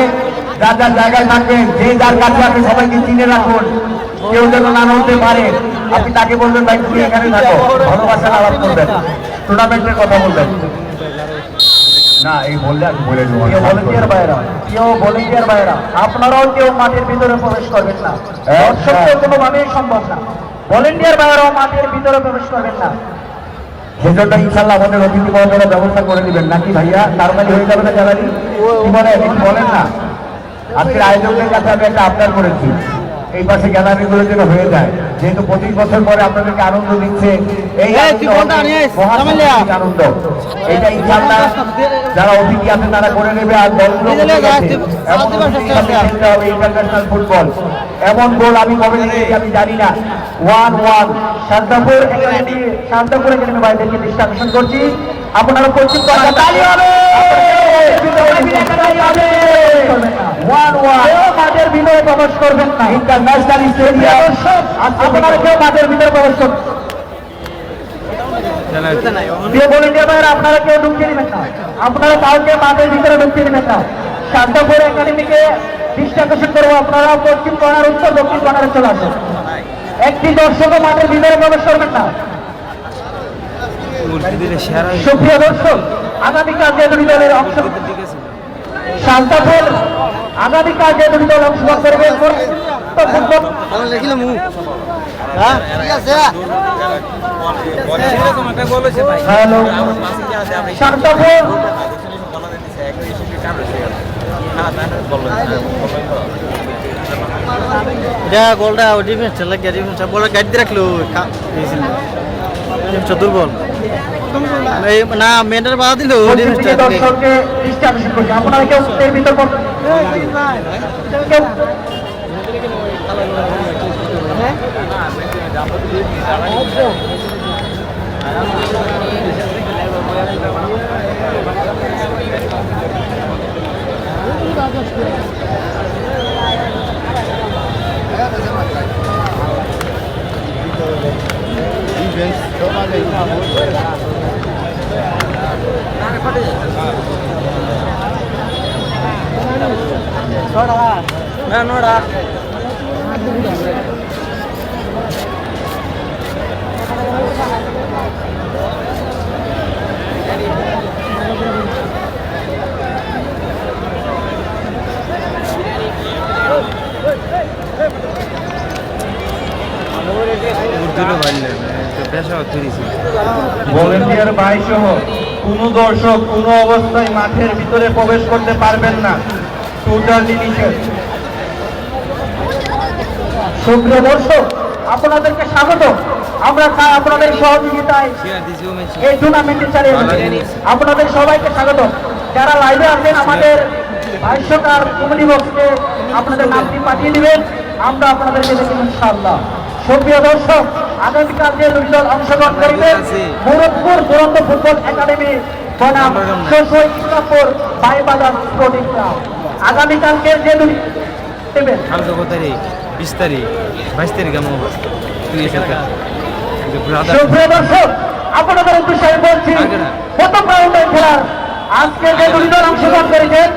যার যার জায়গায় থাকবেন, যে যার কাছে আপনি সবাইকে চিনে রাখুন, কেউ যেন না নড়তে পারে। আপনি তাকে বলবেন ভাই তুমি এখানে থাকো, ভালোবাসার আলাপ করবেন, টুর্নামেন্টের কথা বলবেন না। এই বললে আমি বলে দেবো। ভলেন্টিয়ার ভাইরা আপনারাও কেউ মাঠের ভিতরে প্রবেশ করবেন না, দর্শকদের কোনোভাবেই সম্ভব না। ভলেন্টিয়ার ভাইরাও মাঠের ভিতরে প্রবেশ করবেন না। সেজন্য ইনশাল্লাহ আমাদের অতিথি মহোদয়রা ব্যবস্থা করে দিবেন নাকি ভাইয়া, তাড়াতাড়ি হয়ে যাবে না গ্যালারি, কি বলেন একটু বলেন না। আজকের আয়োজকদের কাছে আমি একটা আবদার করেছি, এই পাশে গ্যালারিগুলো যেন হয়ে যায়, যেহেতু 25 বছর পরে আপনাদেরকে আনন্দ দিচ্ছে এই আনন্দ, এটা ইনশাল্লাহ যারা অতিথি আছে তারা করে নেবে। আর দলগুলো খেলতে হবে ইন্টারন্যাশনাল ফুটবল। এমন গোল আমি কবে দেখেছি আমি জানি না। 1-1 শান্তাপুর একাডেমি ভাইদেরকে দৃষ্টি আকর্ষণ করছি, আপনারা কোচিং করা তালি হবে 1-1 মাঠের ভিতরে প্রবেশ করবেন না, ইন্টারন্যাশনাল স্টেডিয়াম আপনারা কেউ মাঠের ভিতরে প্রবেশ করবেন আপনারা কেউ ঢুকতে দিবেন না, আপনারা কাউকে মাঠের ভিতরে ঢুকতে দিবেন না। শান্তাপুর একাডেমিকে দৃষ্টি আকর্ষণ করবো, আপনারা পশ্চিম কর্নার উত্তর দক্ষিণ কর্নারে চলে আসুন, একটি দর্শকও মাঠের ভিতরে প্রবেশ করবেন না। সুপ্রিয় দর্শক, আগামীকাল যে দুটি দলের অংশ শান্তাপুর আগামীকাল যে দুটি দল অংশগ্রহণ করবে শান্তাপুর গোলটা ডিফেন্সটা লাগে, ডিফেন্সটা বলে গাইড দিয়ে রাখলো দুর্বল না, মেয়েটার বাধা দিল দর্শককে দৃষ্টি আকর্ষণ করছে, আপনারা কেউ এর ভিতর ನೋಡ ভলেন্টিয়ার ভাই সহ কোনো দর্শক কোনো অবস্থায় মাঠের ভিতরে প্রবেশ করতে পারবেন না, টোটালি নিষেধ। সুপ্রিয় দর্শক, আপনাদেরকে স্বাগত। আমরা আপনাদের সহযোগিতায় এই টুর্নামেন্টে চালিয়ে যাচ্ছি। আপনাদের সবাইকে স্বাগত। যারা লাইভে আছেন আমাদের ভাষ্যকার কমেডি বক্সকে আপনাদের নামটি পাঠিয়ে দিবেন, আমরা আপনাদেরকে দেখব ইনশাআল্লাহ। সুপ্রিয় দর্শক, আগামীকাল যে দুটি দল অংশগ্রহণ করবেন মুরাদপুর দুরন্ত ফুটবল একাডেমি বনাম শোষই ইসলামপুর বাইবাজার স্পোর্টিং ক্লাব। আগামীকালকে যে দুটি দেবেন 20 তারিখ 22 তারিখ আমার সুপ্রিয় দর্শক, আপনাদের উদ্দেশ্যে আমি বলছি প্রথম রাউন্ডের খেলার আজকে যে দুটি দল অংশগ্রহণ করেছেন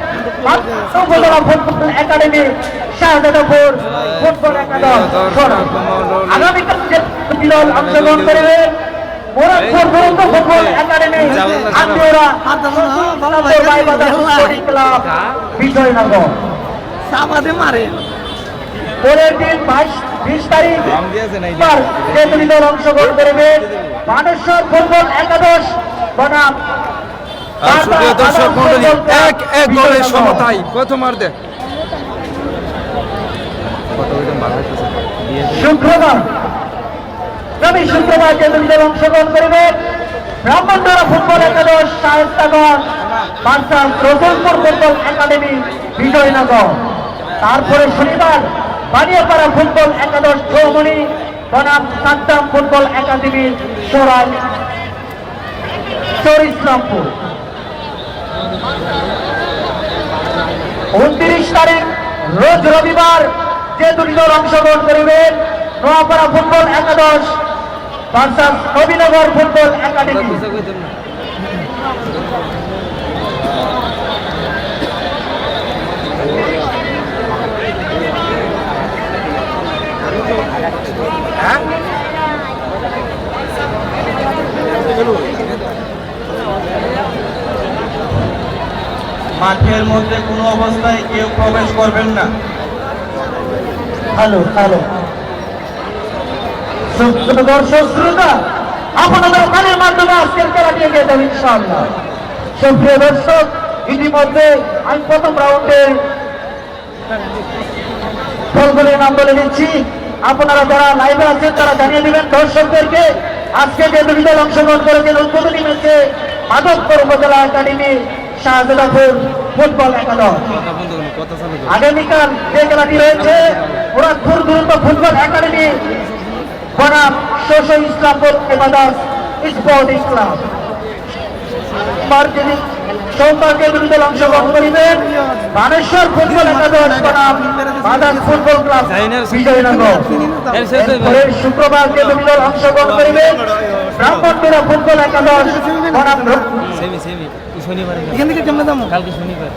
উপজেলা football academy Shahzadpur football academy. আগামীকাল যে দুটি দল অংশগ্রহণ করবেন মুরাদপুর দুরন্ত ফুটবল একাডেমি আত্মীয়রা ক্লাব বিজয়নগর। পরের দিন 20 তারিখ যে দুটি দল অংশগ্রহণ করবেন বানেশ্বর ফুটবল একাদশ বনাম দর্শক মন্ডলী 1-1 গোলের সমতায় প্রথমার্ধে শুক্রবার যে দুটি দল অংশগ্রহণ করবেন ব্রাহ্মণবাড়িয়া ফুটবল একাদশ Shaistaganj versus Rasulpur football academy Bijoynagar. তারপরে শনিবার বানিয়াপাড়া ফুটবল একাদশ চৌমনি বনাম সাদ্দাম ফুটবল একাডেমি সোরাই ইসলামপুর। 29 তারিখ রোজ রবিবার যে দুটি দল অংশগ্রহণ করবেন নোয়াপাড়া ফুটবল একাদশ ভার্সাস নবীনগর ফুটবল একাডেমি। মাঠের মধ্যে কোনো অবস্থায় কেউ প্রবেশ করবেন না। হ্যালো দর্শক শ্রোতা, আপনাদের কানের মাধ্যমে আজকের খেলাটি এগিয়ে যাবে ইনশাআল্লাহ। সুপ্রিয় দর্শক, ইতিমধ্যে আমি প্রথম রাউন্ডের দলগুলির নাম বলে দিচ্ছি। আপনারা যারা লাইভে আছেন তারা জানিয়ে দিবেন দর্শকদেরকে আজকে যে দুটি দল অংশগ্রহণ করেছেন উদ্বোধনী ম্যাচে মাধবপুর উপজেলা একাডেমি শাহজাদাপুর ফুটবল একাদশ। আগামীকাল যে খেলাটি রয়েছে মুরাদপুর দুরন্ত ফুটবল একাডেমি বনাম শোষ ইসলামপুর একাদশ স্পোর্টিং ক্লাব। মার্কেটিং সৌন্দর্যের বিরুদ্ধে অংশগ্রহণ করিবেন বানেশ্বর ফুটবল একাদশ বনাম মাদার ফুটবল ক্লাব বিজয়নগর। পরের শুক্রবার যে দুটি দল অংশগ্রহণ করিবেন ব্রাহ্মণপুরা ফুটবল একাদশ বনাম এখান থেকে কেমন দাম কালকে শনিবার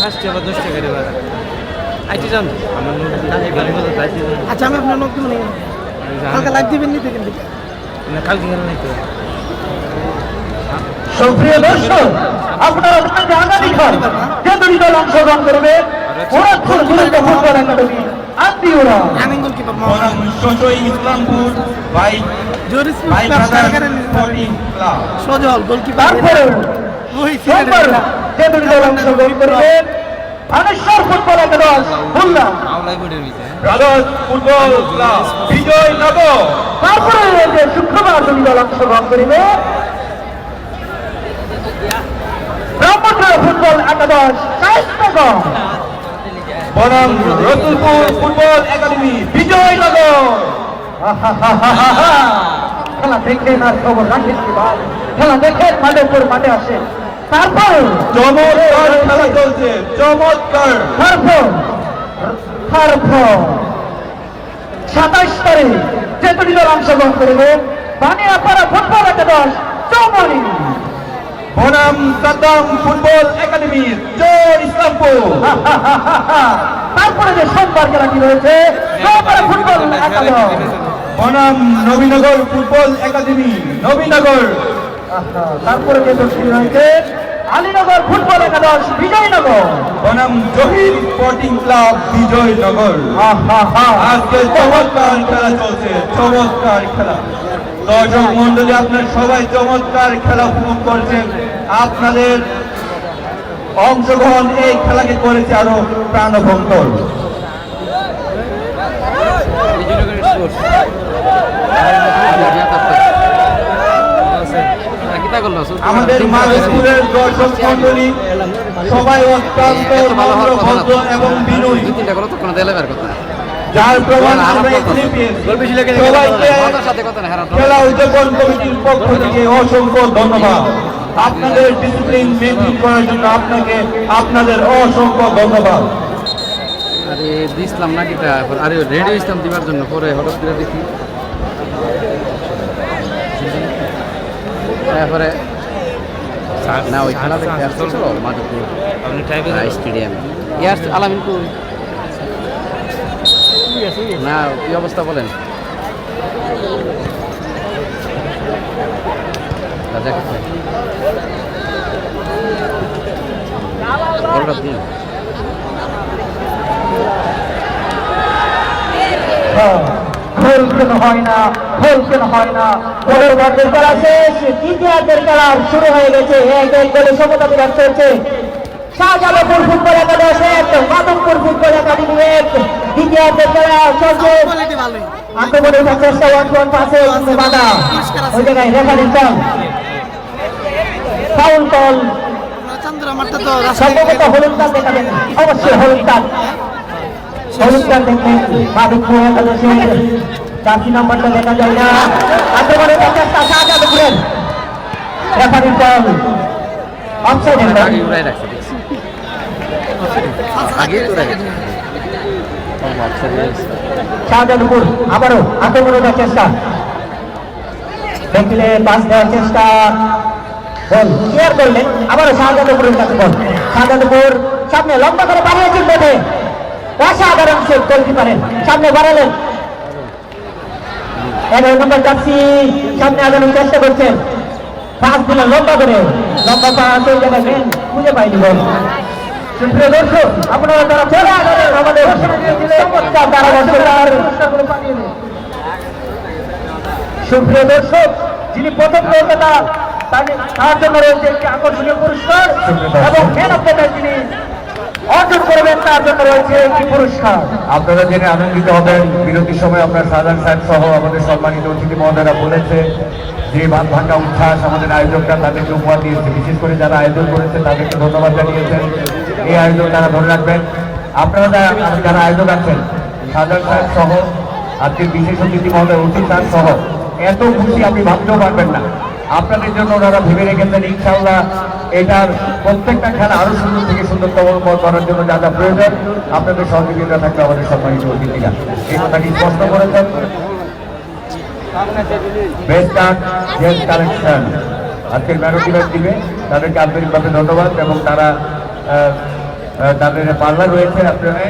ফার্স্ট আবার 10 টাকা করে ভাড়া আইটি যান আমার আচ্ছা আমি আপনার লোক দিবেন কালকে লাইভ দিবেন নি দেখেন না কালকে গেল নাই তো। সুপ্রিয় দর্শক, আপনারা জানেন আগামীকাল যে দুটি দল অংশগ্রহণ করবে মুরাদপুর দুরন্ত ফুটবল একাডেমি আত্মীয়রা রানিং গোলকিপার বনাম শোষ ইসলামপুর জোরিস বাই brothers sporting club. Sajal goalkeeper তারপরে ওই সোমবার যে দুটি দল অংশগ্রহণ করবে বানেশ্বর ফুটবল একাদশ খুলনা। আওলাই বোর্ডের ভিতরে ব্রাদার্স ফুটবল ক্লাব বিজয়নগর। তারপরে যে শুক্রবার দুটি দল অংশগ্রহণ করিবে ব্রাহ্মণপুর ফুটবল একাদশ শাহজাদপুর বনাম রসুলপুর ফুটবল একাডেমি বিজয়নগর। খেলা দেখেন আর খবর রাখেন কি ভাই, খেলা দেখেন মাধবপুর মাঠে আসেন। তারপর চমৎকার খেলা চলছে, চমৎকার। তারপর 27 তারিখ যে দুটি দল অংশগ্রহণ করবে বানিয়াপাড়া ফুটবল একাদশ চৌমনি বনাম সাদ্দাম ফুটবল একাডেমি জোর ইসলামপুর। তারপরে যে সোমবার খেলাটি রয়েছে সোমবার ফুটবল একাদশ বনাম নবীনগর ফুটবল একাডেমি নবীনগর। তারপরে যে দলটি রয়েছে আলীনগর ফুটবল একাদশ বিজয়নগর বনাম জহির স্পোর্টিং ক্লাব বিজয়নগর। আজকে চমৎকার খেলা চলছে, চমৎকার খেলা। দর্শক মন্ডলী, আপনার সবাই চমৎকার খেলা উপভোগ করছেন। আপনাদের অংশগ্রহণ এই খেলাকে করেছে আরো প্রাণবন্তর। আমাদের মাধবপুরের দর্শক মন্ডলী সবাই অত্যন্ত নম্র, ভদ্র এবং বিনয়ী, যার প্রমাণ আমরা এখানে পেয়েছি। সবাইকে খেলা উদযাপন কমিটির পক্ষ থেকে অসংখ্য ধন্যবাদ। আপনাদের ডিসিপ্লিন মেনটেন করার জন্য আপনাদের অসংখ্য ধন্যবাদ। আরে দিছিলাম নাকি আরে রেডি হইছিলাম দিবার জন্য, পরে হঠাৎ করে দেখি তারপরে না ওই খেলা দেখতে আসছিল মাধবপুর স্টেডিয়াম ইয়ার আলামিনপুর না কি অবস্থা বলেন? রাজা কোথায়? বড়টা দিন গোল কেন হয় না, গোল কেন হয় না। গোলের বর্ষের খেলা শেষ, দ্বিতীয়ার্ধের খেলা শুরু হয়ে গেছে। 1-1 গোলে সমতা বিরাজ করছে। শাহজাদপুর ফুটবল একাদশ 1, মাধবপুর ফুটবল একাডেমি 1। দ্বিতীয়ার্ধের খেলা চলছে। আক্রমণের চেষ্টা 1-1 পাসে বাধা। ওই জায়গায় রেফারির কল, ফাউল কল, সম্ভবত হলুদ কার্ড দেখাবেন, অবশ্যই হলুদ কার্ড। হলুদ কার্ড দেখবেন মাধবপুর একাদশের জার্সি নাম্বারটা দেখা যায় না। আক্রমণের চেষ্টা শাহজাদপুরের, রেফারির কল অফসাইডের কল। আগে উড়াই রাখছে আগে উড়াই শাহজাদপুর আবারও আক্রমণের চেষ্টা, দেখলে পাস দেওয়ার চেষ্টা, বল ক্লিয়ার করলেন। আবারও শাহজাদপুরের কাছে বল। শাহজাদপুর সামনে লম্বা করে বাড়িয়েছেন বোধে, অসাধারণ সেভ গোলকিপারের, সামনে বাড়ালেন। 11 নম্বর জার্সি সামনে আগানোর চেষ্টা করছেন, পাস দিলেন লম্বা করে, লম্বা পাস ওই জায়গায় খুঁজে পাইনি বল। সুপ্রিয় দর্শক, আপনারা যারা চলে আসেন আমাদের চমৎকার তারা পুরস্কারগুলো পাঠিয়ে দিন। সুপ্রিয় দর্শক, যিনি প্রথম বিজেতা তার জন্য রয়েছে একটি আকর্ষণীয় পুরস্কার এবং ম্যান অফ দ্য ম্যাচ যিনি অর্জন করবেন তার জন্য রয়েছে একটি পুরস্কার। আপনারা জেনে আনন্দিত হবেন, বিরতির সময় আপনার সাজান সাহেব সহ আমাদের সম্মানিত অতিথি মহোদয়রা বলেছে যে ভাত ভাঙ্গা উচ্ছ্বাস আমাদের আয়োজকরা তাদেরকে উপহার দিয়েছে, বিশেষ করে যারা আয়োজন করেছে তাদেরকে ধন্যবাদ জানিয়েছেন। এই আয়োজন তারা ধরে রাখবেন। আপনারা যারা আয়োজক আছেন, সাজান সাহেব সহ আজকের বিশেষ অতিথি মহোদয় অতিথি সাহেব সহ এত খুশি আপনি ভাবতেও পারবেন না। আপনাদের জন্য ওনারা ভেবে রেখেছেন ইনশাআল্লাহ এটার প্রত্যেকটা খেলা আরো সুন্দর থেকে সুন্দরতম করার জন্য যা যা প্রয়োজন আপনাদের সহযোগিতা থাকবে আমাদের সম্মানিত অতিথিরা এই কথাটি স্পষ্ট করেছেন। বেস্ট আর্ট জেল কালেকশন আজকের ম্যারোটি ম্যাচ দিবে, তাদেরকে আন্তরিকভাবে ধন্যবাদ এবং তারা তাদের পার্লার রয়েছে আপনারা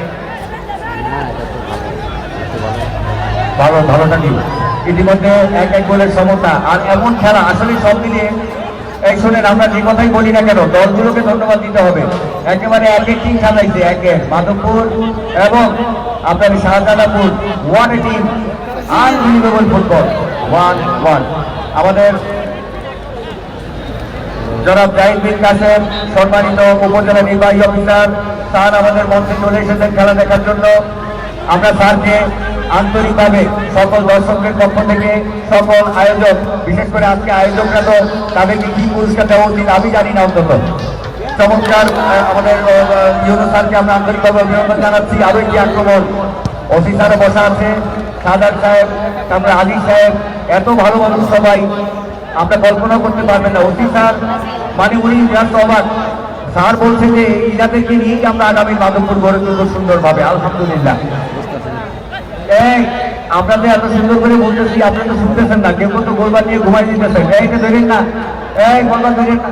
ভালোটা কি ইতিমধ্যে এক গোলের সমতা আর এমন খেলা আসলে সব মিলিয়ে এই শোনেন আমরা যে কথাই বলি না কেন দলগুলোকে ধন্যবাদ দিতে হবে। একেবারে এক টিম খেলাইছে, মাধবপুর এবং আপনার শাহজালাপুর ওয়ান টিম আনবিলিভেবল ফুটবল 1-1। আমাদের জনাব জাহিদ বিন কাসেম সম্মানিত উপজেলা নির্বাহী অফিসার স্যার আমাদের মঞ্চে চলে এসেছেন খেলা দেখার জন্য। আমরা স্যারকে আন্তরিকভাবে সকল দর্শকদের পক্ষ থেকে সকল আয়োজক, বিশেষ করে আজকে আয়োজকরা তো তাদেরকে কি পুরস্কার দেওয়া উচিত আমি জানি না, অন্তত চমৎকার আমাদের ইউনুস স্যারকে আমরা আন্তরিকভাবে অভিনন্দন জানাচ্ছি। আরো একটি আক্রমণ অফিসারও বসা আছে, সাদার সাহেব, তারপরে আলী সাহেব, এত ভালো মানুষ সবাই আমরা কল্পনা করতে পারবেন না। অফিসার মানে উনি জাস্ট অবাক। স্যার বলছে যে ইনাদেরকে নিয়েই আমরা আগামী মাধবপুর গড়ে তুলব সুন্দরভাবে, আলহামদুলিল্লাহ। এই আপনাদের এত সুন্দর করে বলতেছি, আপনারা তো শুনতেছেন না, কেউ তো গোলবার নিয়ে ঘুমাই দিতেছেন। এইটা ধরেন না, এই গোলবার ধরেন না,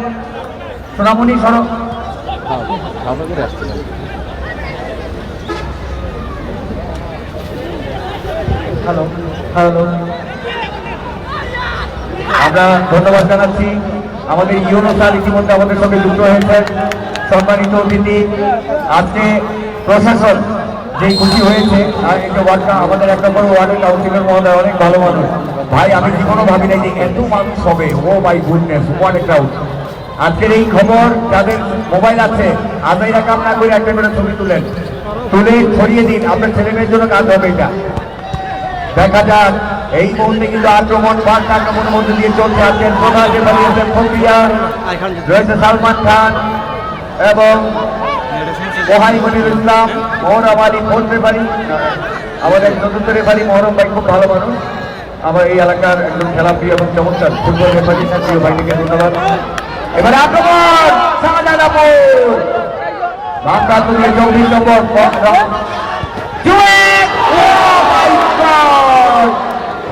সোনামণি সড়ক হ্যালো হ্যালো আমরা ধন্যবাদ জানাচ্ছি। আমাদের ইউনো স্যার ইতিমধ্যে আমাদের সঙ্গে যুক্ত হয়েছেন। সম্মানিত অতিথি, আজকে প্রশাসন যে খুশি হয়েছে আর এই যে ওয়ার্ডটা আমাদের 1 নম্বর ওয়ার্ডের কাউন্সিলর মহোদয় অনেক ভালো মানুষ। ভাই আমি জীবনও ভাবি নাই যে এত মানুষ হবে, oh my goodness, what a crowd. আজকের এই খবর যাদের মোবাইল আছে আদাইরা কাম না করে একটা করে ছবি তুলে ছড়িয়ে দিন, আপনার ছেলেমেয়ের জন্য কাজ হবে। এটা দেখা যাক। এই মুহূর্তে কিন্তু আক্রমণ বার্তা আক্রমণের মধ্যে দিয়ে চলছে। আছেন প্রধান ফকিয়া, রয়েছে সালমান খান এবং ওহাইবুল ইসলাম, মহরম আলী ফোর্থ রেফারি, আমাদের চতুর্থ রেফারি মহরম ভাই খুব ভালো মানুষ, আমার এই এলাকার একজন খেলাপ্রিয় এবং চমৎকার ফুটবল রেফারি প্রিয় ভাইকে ধন্যবাদ। এবারে আক্রমণ শাহজালাপুর, বাংলা তুলে 24 নম্বর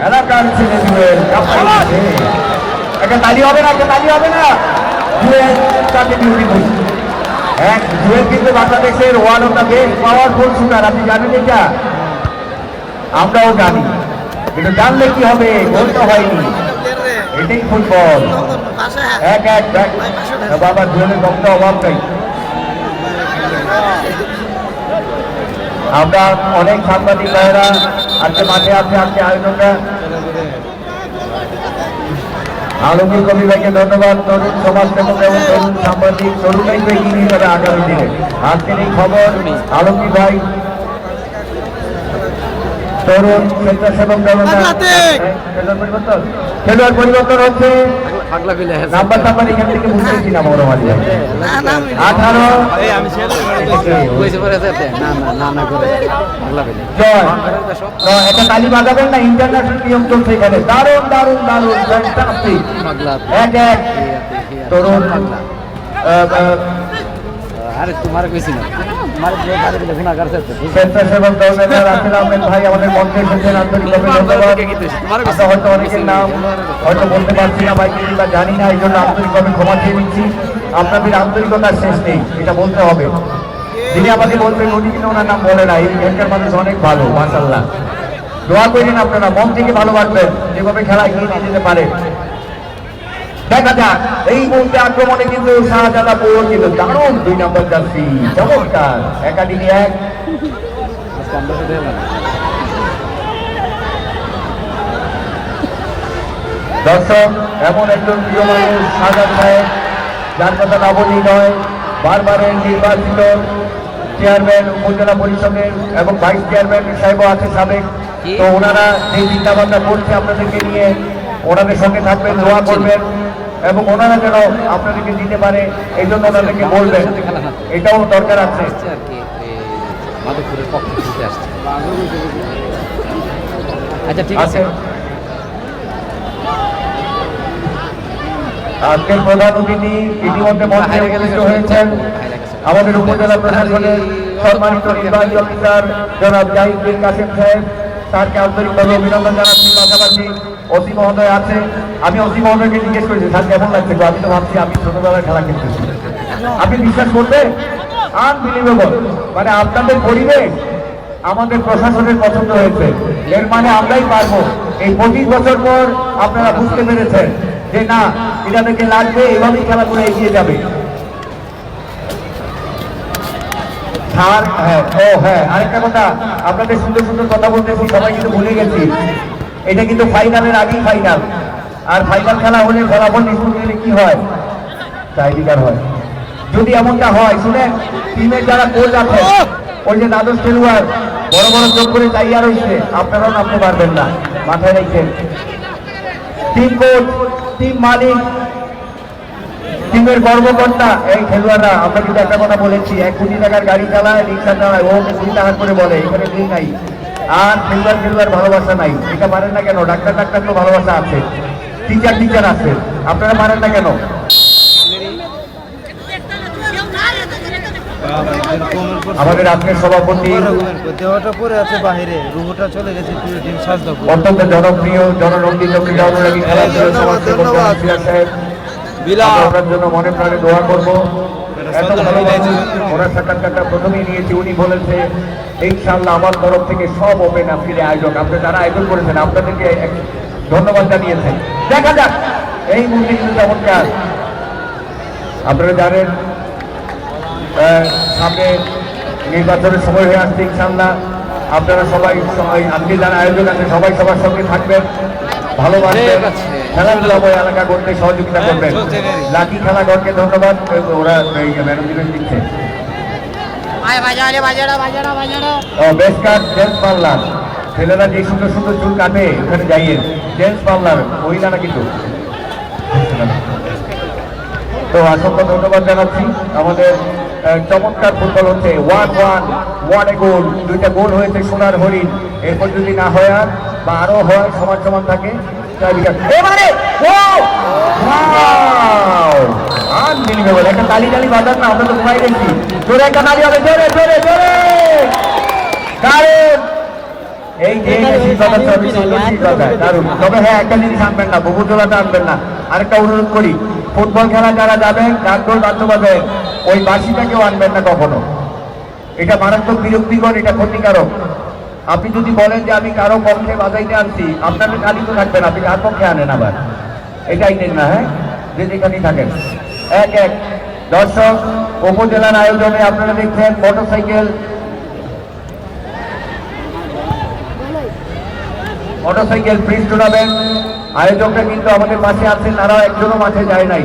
এলাকার ছেলে জুয়েল একটা তালি হবে না, একটা তালি হবে না। জুয়েল তাকে বিউটিফুল জুয়েল কিন্তু বাংলাদেশের one of the best powerful shooter, আপনি জানেন এটা, আমরাও জানি, কিন্তু জানলে কি হবে, বলতে হয়নি, এটাই ফুটবল। এক বাবা জুয়েলের বক্তা অভাব নেই। আমরা অনেক সাংবাদিক ভাইয়েরা আজকে মাঠে আছে, আজকে আয়োজকরা আলমগীর কবি ভাইকে ধন্যবাদ। তরুণ সমাজসেবক এবং তরুণ সাংবাদিক তরুণাই তো এগিয়ে নিয়ে যাবে আগামী দিনে। আজকের এই খবর আলমগীর ভাই তরুণ স্বেচ্ছাসেবক খেলোয়াড় পরিবর্তন হচ্ছে। নাম্বার এখান থেকে বুঝতেছি না, বড় মাঝে 18 একটা তালি বাজাবেন না, ইন্টারন্যাশনাল নিয়ম চলছে এখানে। দারুণ দারুণ দারুণ তরুণ স্বেচ্ছাসেবক দলের রাসেল আহমেদ ভাই আমাদের মঞ্চে এসেছেন, আন্তরিকভাবে ধন্যবাদ। আমরা হয়তো অনেকের নাম হয়তো বলতে পারছি না ভাই, কিংবা জানি না, এই জন্য আন্তরিকভাবে ক্ষমা চেয়ে নিচ্ছি। আপনাদের আন্তরিকতার শেষ নেই, এটা বলতে হবে। যিনি আমাকে বলবেন উনি কিন্তু ওনার নাম বলে না। এই এখানকার মানুষ অনেক ভালো, মাশাআল্লাহ। দোয়া করেন আপনারা, মন থেকে ভালোবাসবেন, যেভাবে খেলা এগিয়ে নিয়ে যেতে পারে। দেখা যাক এই মুহূর্তে আক্রমণে কিন্তু শাহজালাপুর কিন্তু দারুণ 2 নম্বর জার্সি চমৎকার একাডেমি 1 দর্শক এমন একজন প্রিয় মানুষ শাহজাদ সাহেব যার কথা না বলি নয় বারবারের নির্বাচিত চেয়ারম্যান উপজেলা পরিষদের এবং ভাইস চেয়ারম্যান সাহেবও আছে সাবেক তো ওনারা এই চিন্তাভাবনা করছে আপনাদেরকে নিয়ে ওনাদের সঙ্গে থাকবেন দোয়া করবেন এবং ওনারা যেন আপনাদেরকে দিতে পারে এই জন্য ওনাদেরকে বলবেন এটাও দরকার আছে আর কি মাধবপুরের পক্ষে খেলতে আসছে আচ্ছা ঠিক আছে আজকের প্রধান অতিথি ইতিমধ্যে মঞ্চে উপস্থিত হয়েছেন আমাদের উপজেলা প্রশাসনের সম্মানিত নির্বাহী অফিসার জনাব জাহিদ কাসেম সাহেব তারকে আন্তরিকভাবে অভিনন্দন জানাচ্ছি পাশাপাশি ওসি মহোদয় আছে আমি ওসি মহোদয়কে জিজ্ঞেস করেছি স্যার কেমন লাগছে তো আমি তো ভাবছি আমি ছোটবেলায় খেলা খেলতেছি আপনি বিশ্বাস করবেন আনবিলিভেবল মানে আপনাদের পরিবেশ আমাদের প্রশাসনের পছন্দ হয়েছে এর মানে আমরাই পারবো এই 25 বছর পর আপনারা বুঝতে পেরেছেন যে না এটাদেরকে লাগবে এভাবেই খেলা করে এগিয়ে যাবে আরেকটা কথা আপনাদের সুন্দর সুন্দর কথা বলতেছি সবাই কিন্তু ভুলে গেছি এটা কিন্তু ফাইনালের আগেই ফাইনাল আর ফাইনাল খেলা হলে ফলাফল নিশ্চিত হলে কি হয় টাইব্রেকার হয় যদি এমনটা হয় শুনেন টিমের যারা কোচ আছে ওই যে দ্বাদশ খেলোয়াড় বড় বড় চোখ করে চাইয়া রয়েছে আপনারাও নামতে পারবেন না মাথায় রেখেন টিম কোচ টিম মালিক টিমের কর্মকর্তা এই খেলোয়াড়রা আমরা কিন্তু একটা কথা বলেছি 1 কোটি টাকার গাড়ি চালায় রিক্সা চালায় ও 2 টাকা করে বলে এখানে দিন নাই আর খেলোয়াড় ভালোবাসা নাই এটা মানেন না কেন ডাক্তার তো ভালোবাসা আছে টিচার আছে আপনারা মানেন না কেন আমাদের আজকের সভাপতি দেহটা পড়ে আছে বাইরে রুহটা চলে গেছে পুরো দিন সাজদা অত্যন্ত জনপ্রিয় জনরঞ্জিত ক্রীড়া অনুরাগী খেলাধুলা সমাজসেবক আসিয়া সাহেব ওনার জন্য মনে প্রাণে দোয়া করবো এত ভালোবাসি ওনার সাক্ষাৎকারটা প্রথমেই নিয়েছি উনি বলেছে ইনশাআল্লাহ আমার তরফ থেকে সব ওপেন আজকের আয়োজক আপনি যারা আয়োজন করেছেন আপনাদেরকে ধন্যবাদ জানিয়েছেন দেখা যাক এই মুহূর্তে কিন্তু চমৎকার আপনারা জানেন সামনে নির্বাচনের সময় হয়ে আসছে ইনশাআল্লাহ আপনারা সবাই আজকে যারা আয়োজন আছে সবাই সবার সঙ্গে থাকবেন ভালোবাসবেন খেলাধুলা এলাকা করতে সহযোগিতা করবেন লাকি খেলাঘরকে ধন্যবাদ ওরা ম্যানেজমেন্ট দিচ্ছে বেস্কার জেন্টস পার্লার ছেলেরা যে সুন্দর সুন্দর চুল কাটে ওখানে যাইয়ে জেন্টস পার্লার মহিলারা কিন্তু তো অসংখ্য ধন্যবাদ জানাচ্ছি আমাদের চমৎকার ফুটবল হচ্ছে 1-1 গোল 2টা গোল হয়েছে সোনার হরিণ এরপর যদি না হয় আর বা আরো হয় সমান থাকে এবারে একটা তালি বাজার না আমরা তো ঘুমাই দেখছি জোরে একটা তালি হবে জোরে কারণ এই যে দারুণ তবে হ্যাঁ একটা জিনিস আনবেন না বহু তোলাটা আনবেন না আরেকটা অনুরোধ করি ফুটবল খেলা যারা যাবেন ডাকডোর বাধ্যবাধে ওই বাসিটাকেও আনবেন না কখনো এটা মারাত্মক বিরক্তিকর এটা ক্ষতিকারক আপনি যদি বলেন যে আমি কারো পক্ষে বাজাইতে আনছি আপনাদের কালি তো থাকবেন আপনি কার পক্ষে আনেন আবার এটাই নেন না হ্যাঁ যে যেখানেই থাকেন এক দর্শক উপজেলার আয়োজনে আপনারা দেখছেন মোটরসাইকেল ফ্রি টুর্নামেন্ট আয়োজকরা কিন্তু আমাদের পাশে আছেন তারাও একজনও মাঠে যায় নাই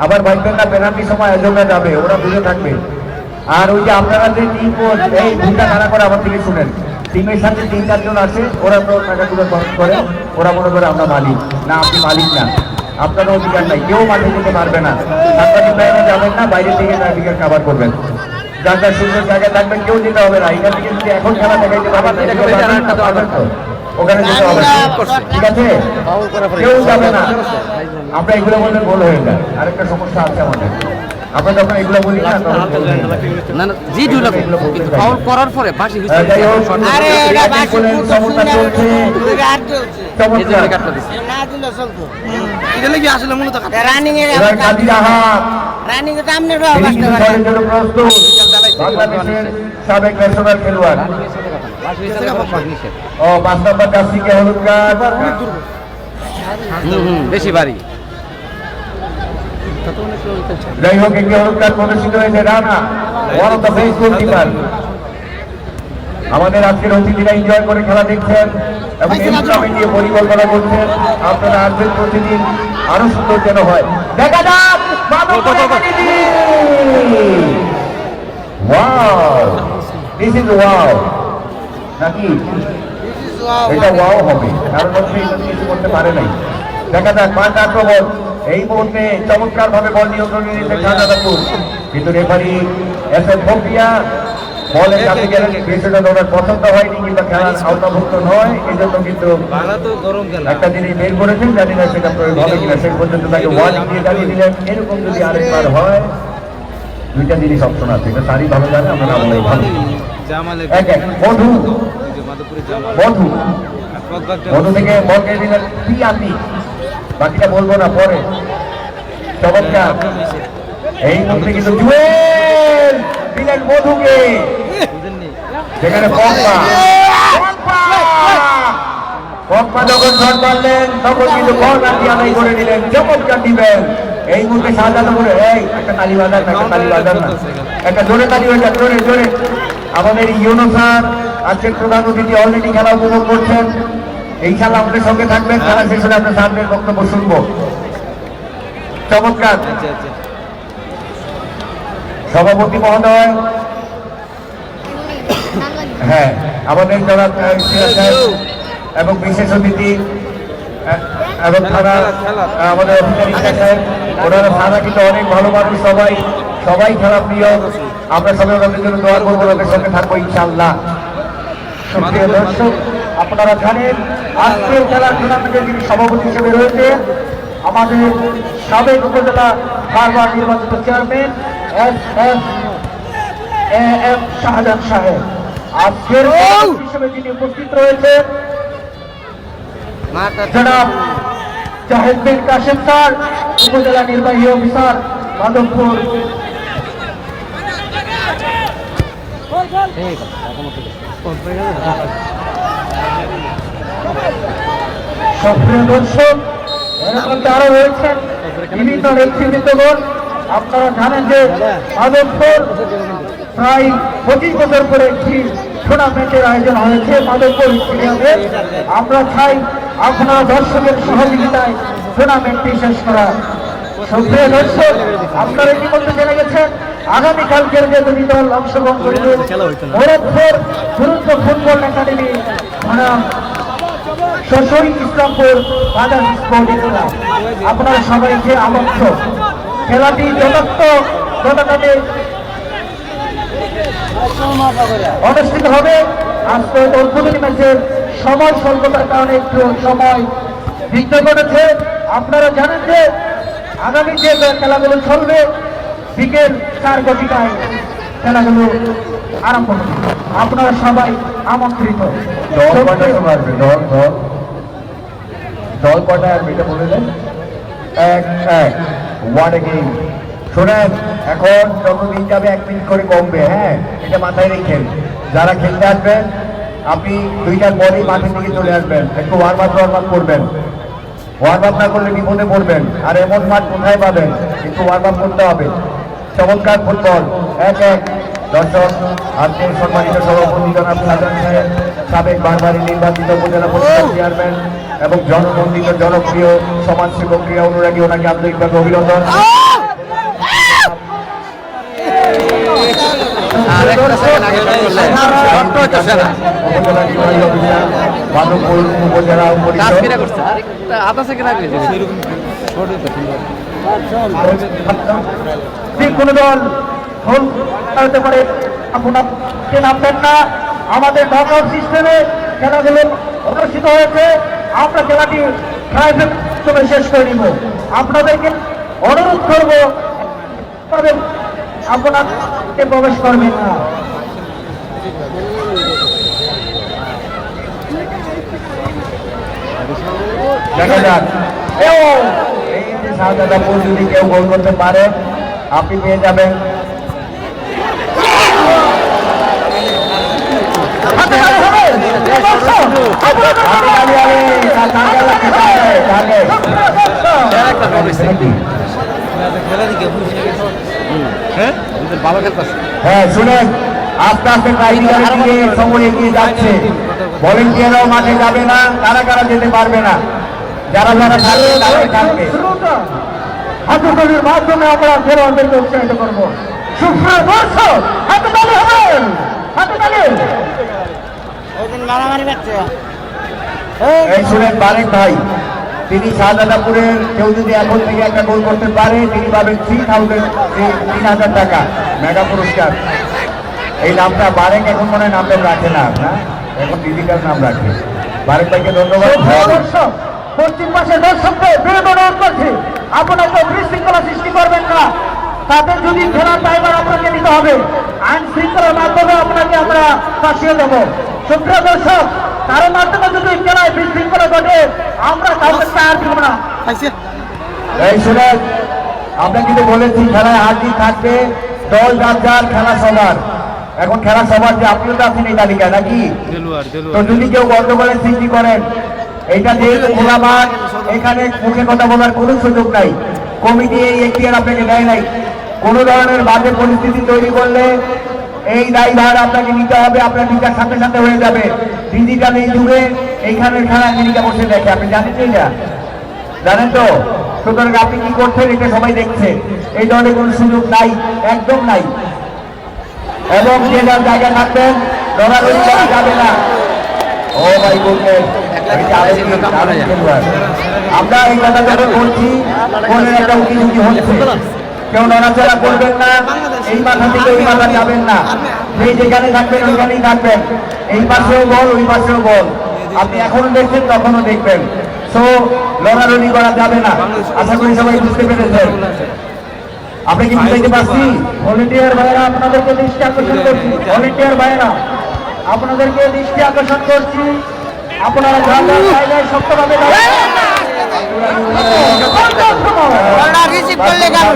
আবার ভাববেন না পেনাল্টির সময় আয়োজকরা যাবে ওরা দূরে থাকবে আর ওই যে আপনারা যে টিম কোচ এই ভুলটা কারা করে আমার থেকে শুনেন টিমের সাথে 3-4 জন আছে ওরা তো টাকাগুলো খরচ করে ওরা মনে করে আমরা মালিক না আপনি মালিক না আপনারও অধিকার নাই কেউ মাঠে যেতে পারবে না সাংবাদিক ভাইরা যাবেন না বাইরে থেকে ট্রাফিকের কাভার করবেন যার যার সুন্দর জায়গায় থাকবেন কেউ যেতে হবে না এখান থেকে যদি এখন খেলা দেখাইতে পারবেন ওখানে যেতে হবে ঠিক আছে কেউ যাবে না আমরা এগুলো বললে ভুল হয়ে যায় আরেকটা সমস্যা আছে আমাদের আমরা যখন এগুলো বলি না জি দুলা কিন্তু ফাউল করার পরে বাসি যাই হোক আরে এটা বাসি সমস্যা চলছে চমৎকার না দিলে চলতো এটা লাগি আসলে মূলত রানিং এর এবার কাজী আহাদ রানিং এর সামনে তিনি কিন্তু দলের জন্য প্রস্তুত বাংলাদেশের সাবেক ন্যাশনাল খেলোয়াড় ও 5 নম্বর জার্সিকে হলুদ কার্ড বেশি বাড়ি যাই হোক, একটি অনুষ্কার প্রদর্শিত হয়েছে Rana, one of the best goalkeeper. আমাদের আজকের অতিথিরা এনজয় করে খেলা দেখছেন এবং এনজয়মেন্ট নিয়ে পরিকল্পনা করছেন। আপনারা আসবেন প্রতিদিন, আরো সুন্দর যেন হয়। দেখা যাক ওয়াও, দিস ইজ ওয়াও নাকি এটা ওয়াও হবে, কারণ হচ্ছে এটা কিছু করতে পারে নাই। দেখা যাক মাঠ আক্রমণ, এই মুহূর্তে চমৎকার ভাবে বল নিয়ন্ত্রণে নিয়েছে শাহজাদাপুর, কিন্তু রেফারি এসএম ফকিয়া বলের কাছে গেলেন, বিষয়টা ওনার পছন্দ হয়নি কিংবা খেলার আওতাভুক্ত নয়, এই জন্য কিন্তু একটা জিনিস বের করেছেন, জানি না সেটা প্রয়োগ হবে কিনা। শেষ পর্যন্ত তাকে ওয়ার্নিং দিয়ে জানিয়ে দিলেন, এরকম যদি আরেকবার হয় দুইটা জিনিস অপশন আছে, এটা সারি ভালো জানে, আমরা না বলে ভালো। এক এক মধু মধু মধু থেকে বল দিয়ে দিলেন পিয়াতি, বাকিটা বলবো না পরে। চমৎকার, এই মুহূর্তে কিন্তু জুয়েল দিলেন মধুকে, যেখানে পম্পা যখন শট মারলেন তখন কিন্তু বল রাখি আদায় করে নিলেন, চমৎকার দিবেন। এই মুহূর্তে শাহজাদাপুরে এই একটা তালি বাজান, একটা তালি বাজান না, একটা জোরে তালি বাজান, জোরে জোরে। আমাদের ইউনো স্যার আজকের প্রধান অতিথি অলরেডি খেলা উপভোগ করছেন, এই খেলা আমাদের সঙ্গে থাকবেন, খেলা শেষ হলে আমরা স্যারদের বক্তব্য শুনবো। চমৎকার সভাপতি মহোদয়, হ্যাঁ আমাদের যারা এবং বিশেষ অতিথি এবং তারা আমাদের অফিসার সাহেব, ওনারা সারা কিন্তু অনেক ভালো মানুষ, সবাই সবাই খেলা প্রিয়। আমরা সবাই ওনাদের জন্য দোয়া করবো, ওদের সঙ্গে থাকবো ইনশাআল্লাহ। সুপ্রিয় দর্শক, আপনারা জানেন আজকের খেলার টুর্নামেন্টের যিনি সভাপতি হিসেবে রয়েছে আমাদের সাবেক উপজেলা বারবার নির্বাচিত চেয়ারম্যান এস.এম. শাহজাহান সাহেব। আজকের হিসেবে যিনি উপস্থিত রয়েছে জনাব জাহেদ বিন কাশেম স্যার, উপজেলা নির্বাহী অফিসার মাধবপুর। সক্রিয় দর্শক এরকম আরো রয়েছেন বিভিন্ন নেতৃবৃন্দগণ। আপনারা জানেন যে মাধবপুর প্রায় 25 বছর পরে একটি টুর্নামেন্টের আয়োজন হয়েছে মাধবপুর স্টেডিয়ামে। আমরা চাই আপনারা দর্শকের সহযোগিতায় টুর্নামেন্টটি শেষ করা। সক্রিয় দর্শক, আপনারা ইতিমধ্যে জেনে গেছেন আগামীকালকের যে দুটি দল অংশগ্রহণ করবে, ভরতপুর গুরুত্ব ফুটবল একাডেমি বনাম শশী ইসলামপুর বাজার স্পোর্টিং ক্লাব। আপনারা সবাইকে আমন্ত্রণ। খেলাটি যথাযথভাবে অনুষ্ঠিত হবে। আজকে উদ্বোধনী ম্যাচের সময় স্বল্পতার কারণে একটু সময় বিঘ্ন ঘটেছে। আপনারা জানেন যে আগামী যে খেলাগুলো চলবে বিকেল 4 ঘটিকায় খেলাগুলো আরম্ভ হবে। আপনারা সবাই আমন্ত্রিত। দল কটা আসবে এটা বলে দেন। এক ওয়ান গেম শোনেন, এখন যত দিন যাবে 1 মিনিট করে কমবে, হ্যাঁ এটা মাথায় রেখেন। যারা খেলতে আসবেন আপনি 2টার পরেই মাঠের দিকে চলে আসবেন, একটু ওয়ার্ম আপ করবেন। ওয়ার্ম আপ না করলে বিপদে পড়বেন, আর এমন মাঠ কোথায় পাবেন, কিন্তু ওয়ার্ম আপ করতে হবে। চমৎকার ফুটবল। এক দর্শক, আজকের সম্মানিত সভাপতি জনাব শাহজাহান সাহেব, সাবেক বারবারই নির্বাচিত উপজেলা পরিষদ চেয়ারম্যান এবং জননন্দিত জনপ্রিয় সমাজসেবক ক্রীড়া অনুরাগী, ওনাকে আন্তরিকভাবে অভিনন্দন। মাধবপুর উপজেলা পরিষদ কোন দল হতে পারে, আপনাকে নামবেন না। আমাদের নকআউট সিস্টেমে খেলাগুলো অনুষ্ঠিত হয়েছে, আমরা খেলাটি প্রাইভেট শেষ করে নিব। আপনাদেরকে অনুরোধ করব আপনাকে প্রবেশ করবেন না। দেখা যাক এই যে শাহজাদাপুর যদি কেউ গোল করতে পারে আপনি পেয়ে যাবেন খেলা দিকে বুঝে গেছে হ্যাঁ ভালো খেলতেছে হ্যাঁ শুনেন, আস্তে আস্তে টাইগারের দিকে সময় এগিয়ে যাচ্ছে। ভলেন্টিয়াররাও মাঠে যাবে না, কারা কারা যেতে পারবে না, যারা যারা থাকবে তারাই থাকবে। হাতুতালির মাধ্যমে আমরা খেলোয়াড়দেরকে উৎসাহিত করবো। সুপ্রিয় দর্শক, হাতুতালি হবেন, হাতুতালি। ওই দিন মারামারি করছে এই শুনেন বারেক ভাই, তিনি শাহজাদাপুরের কেউ যদি এখন থেকে একটা গোল করতে পারে তিনি পাবেন 3,000 টাকা মেগা পুরস্কার। এই নামটা বারেক এখন মনে হয় নামটা রাখে না, না এখন ডিজিটাল নাম রাখে। বারেক ভাইকে ধন্যবাদ। দর্শক, পশ্চিম পাশের দর্শকদের বিরোধ অনুরোধ করছি, আপনারা কেউ বিশৃঙ্খলা সৃষ্টি করবেন না। তাদের যদি খেলার ড্রাইভার আপনাকে নিতে হবে, আইন শৃঙ্খলার মাধ্যমে আপনাকে আমরা ফাঁসিয়ে দেব। সুপ্রিয় দর্শক, কারোর মাধ্যমে যদি খেলায় বিশৃঙ্খলা ঘটে আমরা কাউকে টায়ার দিব না। এই শুনেন, আমরা কিন্তু বলেছি খেলায় হার জিত থাকবে, দল যার খেলা সবার। এখন খেলা সবার যে আপনিও তো আছেন এই তালিকায় নাকি? তো যদি কেউ গন্ডগোলের সৃষ্টি করেন, এইটা যেহেতু খোলা মাঠ, এখানে মুখে কথা বলার কোনো সুযোগ নাই। কমিটি এই এখতিয়ার আপনাকে দেয় নাই। কোনো ধরনের বাজে পরিস্থিতি তৈরি করলে এই দায়ভার আপনাকে নিতে হবে, আপনার বিচার সাথে সাথে হয়ে যাবে। ডিজিটাল এই যুগে এইখানের খেলা আমেরিকা বসে দেখে, আপনি জানেন কি না? জানেন তো? সুতরাং আপনি কি করছেন এটা সবাই দেখছে। এই ধরনের কোনো সুযোগ নাই, একদম নাই। এবং যে যার জায়গায় থাকবেন, লড়ালড়ি করা যাবে না। ও ভাই বলছেন আমরা এই কথা যখন বলছি, কোনের একটা উঁকি ঝুঁকি হচ্ছে, কেউ নড়াচড়া করবেন না, এই মাথা থেকে ওই মাথা যাবেন না। সেই যেখানে থাকবেন ওইখানেই থাকবেন। এই পাশেও বল, ওই পাশেও বল। আপনি এখনো দেখছেন, তখনও দেখবেন। সো লড়ালড়ি করা যাবে না। আশা করি সবাই বুঝতে পেরেছেন। আপনি কি বুঝতে পারছি? ভলেন্টিয়ার ভাইরা আপনাদেরকে দৃষ্টি আকর্ষণ করছি, ভলেন্টিয়ার ভাইরা আপনাদেরকে দৃষ্টি আকর্ষণ করছি, আপনারা জায়গায় জায়গায় শক্তভাবে দাঁড়ান। বলটা রিসিভ করলে কেন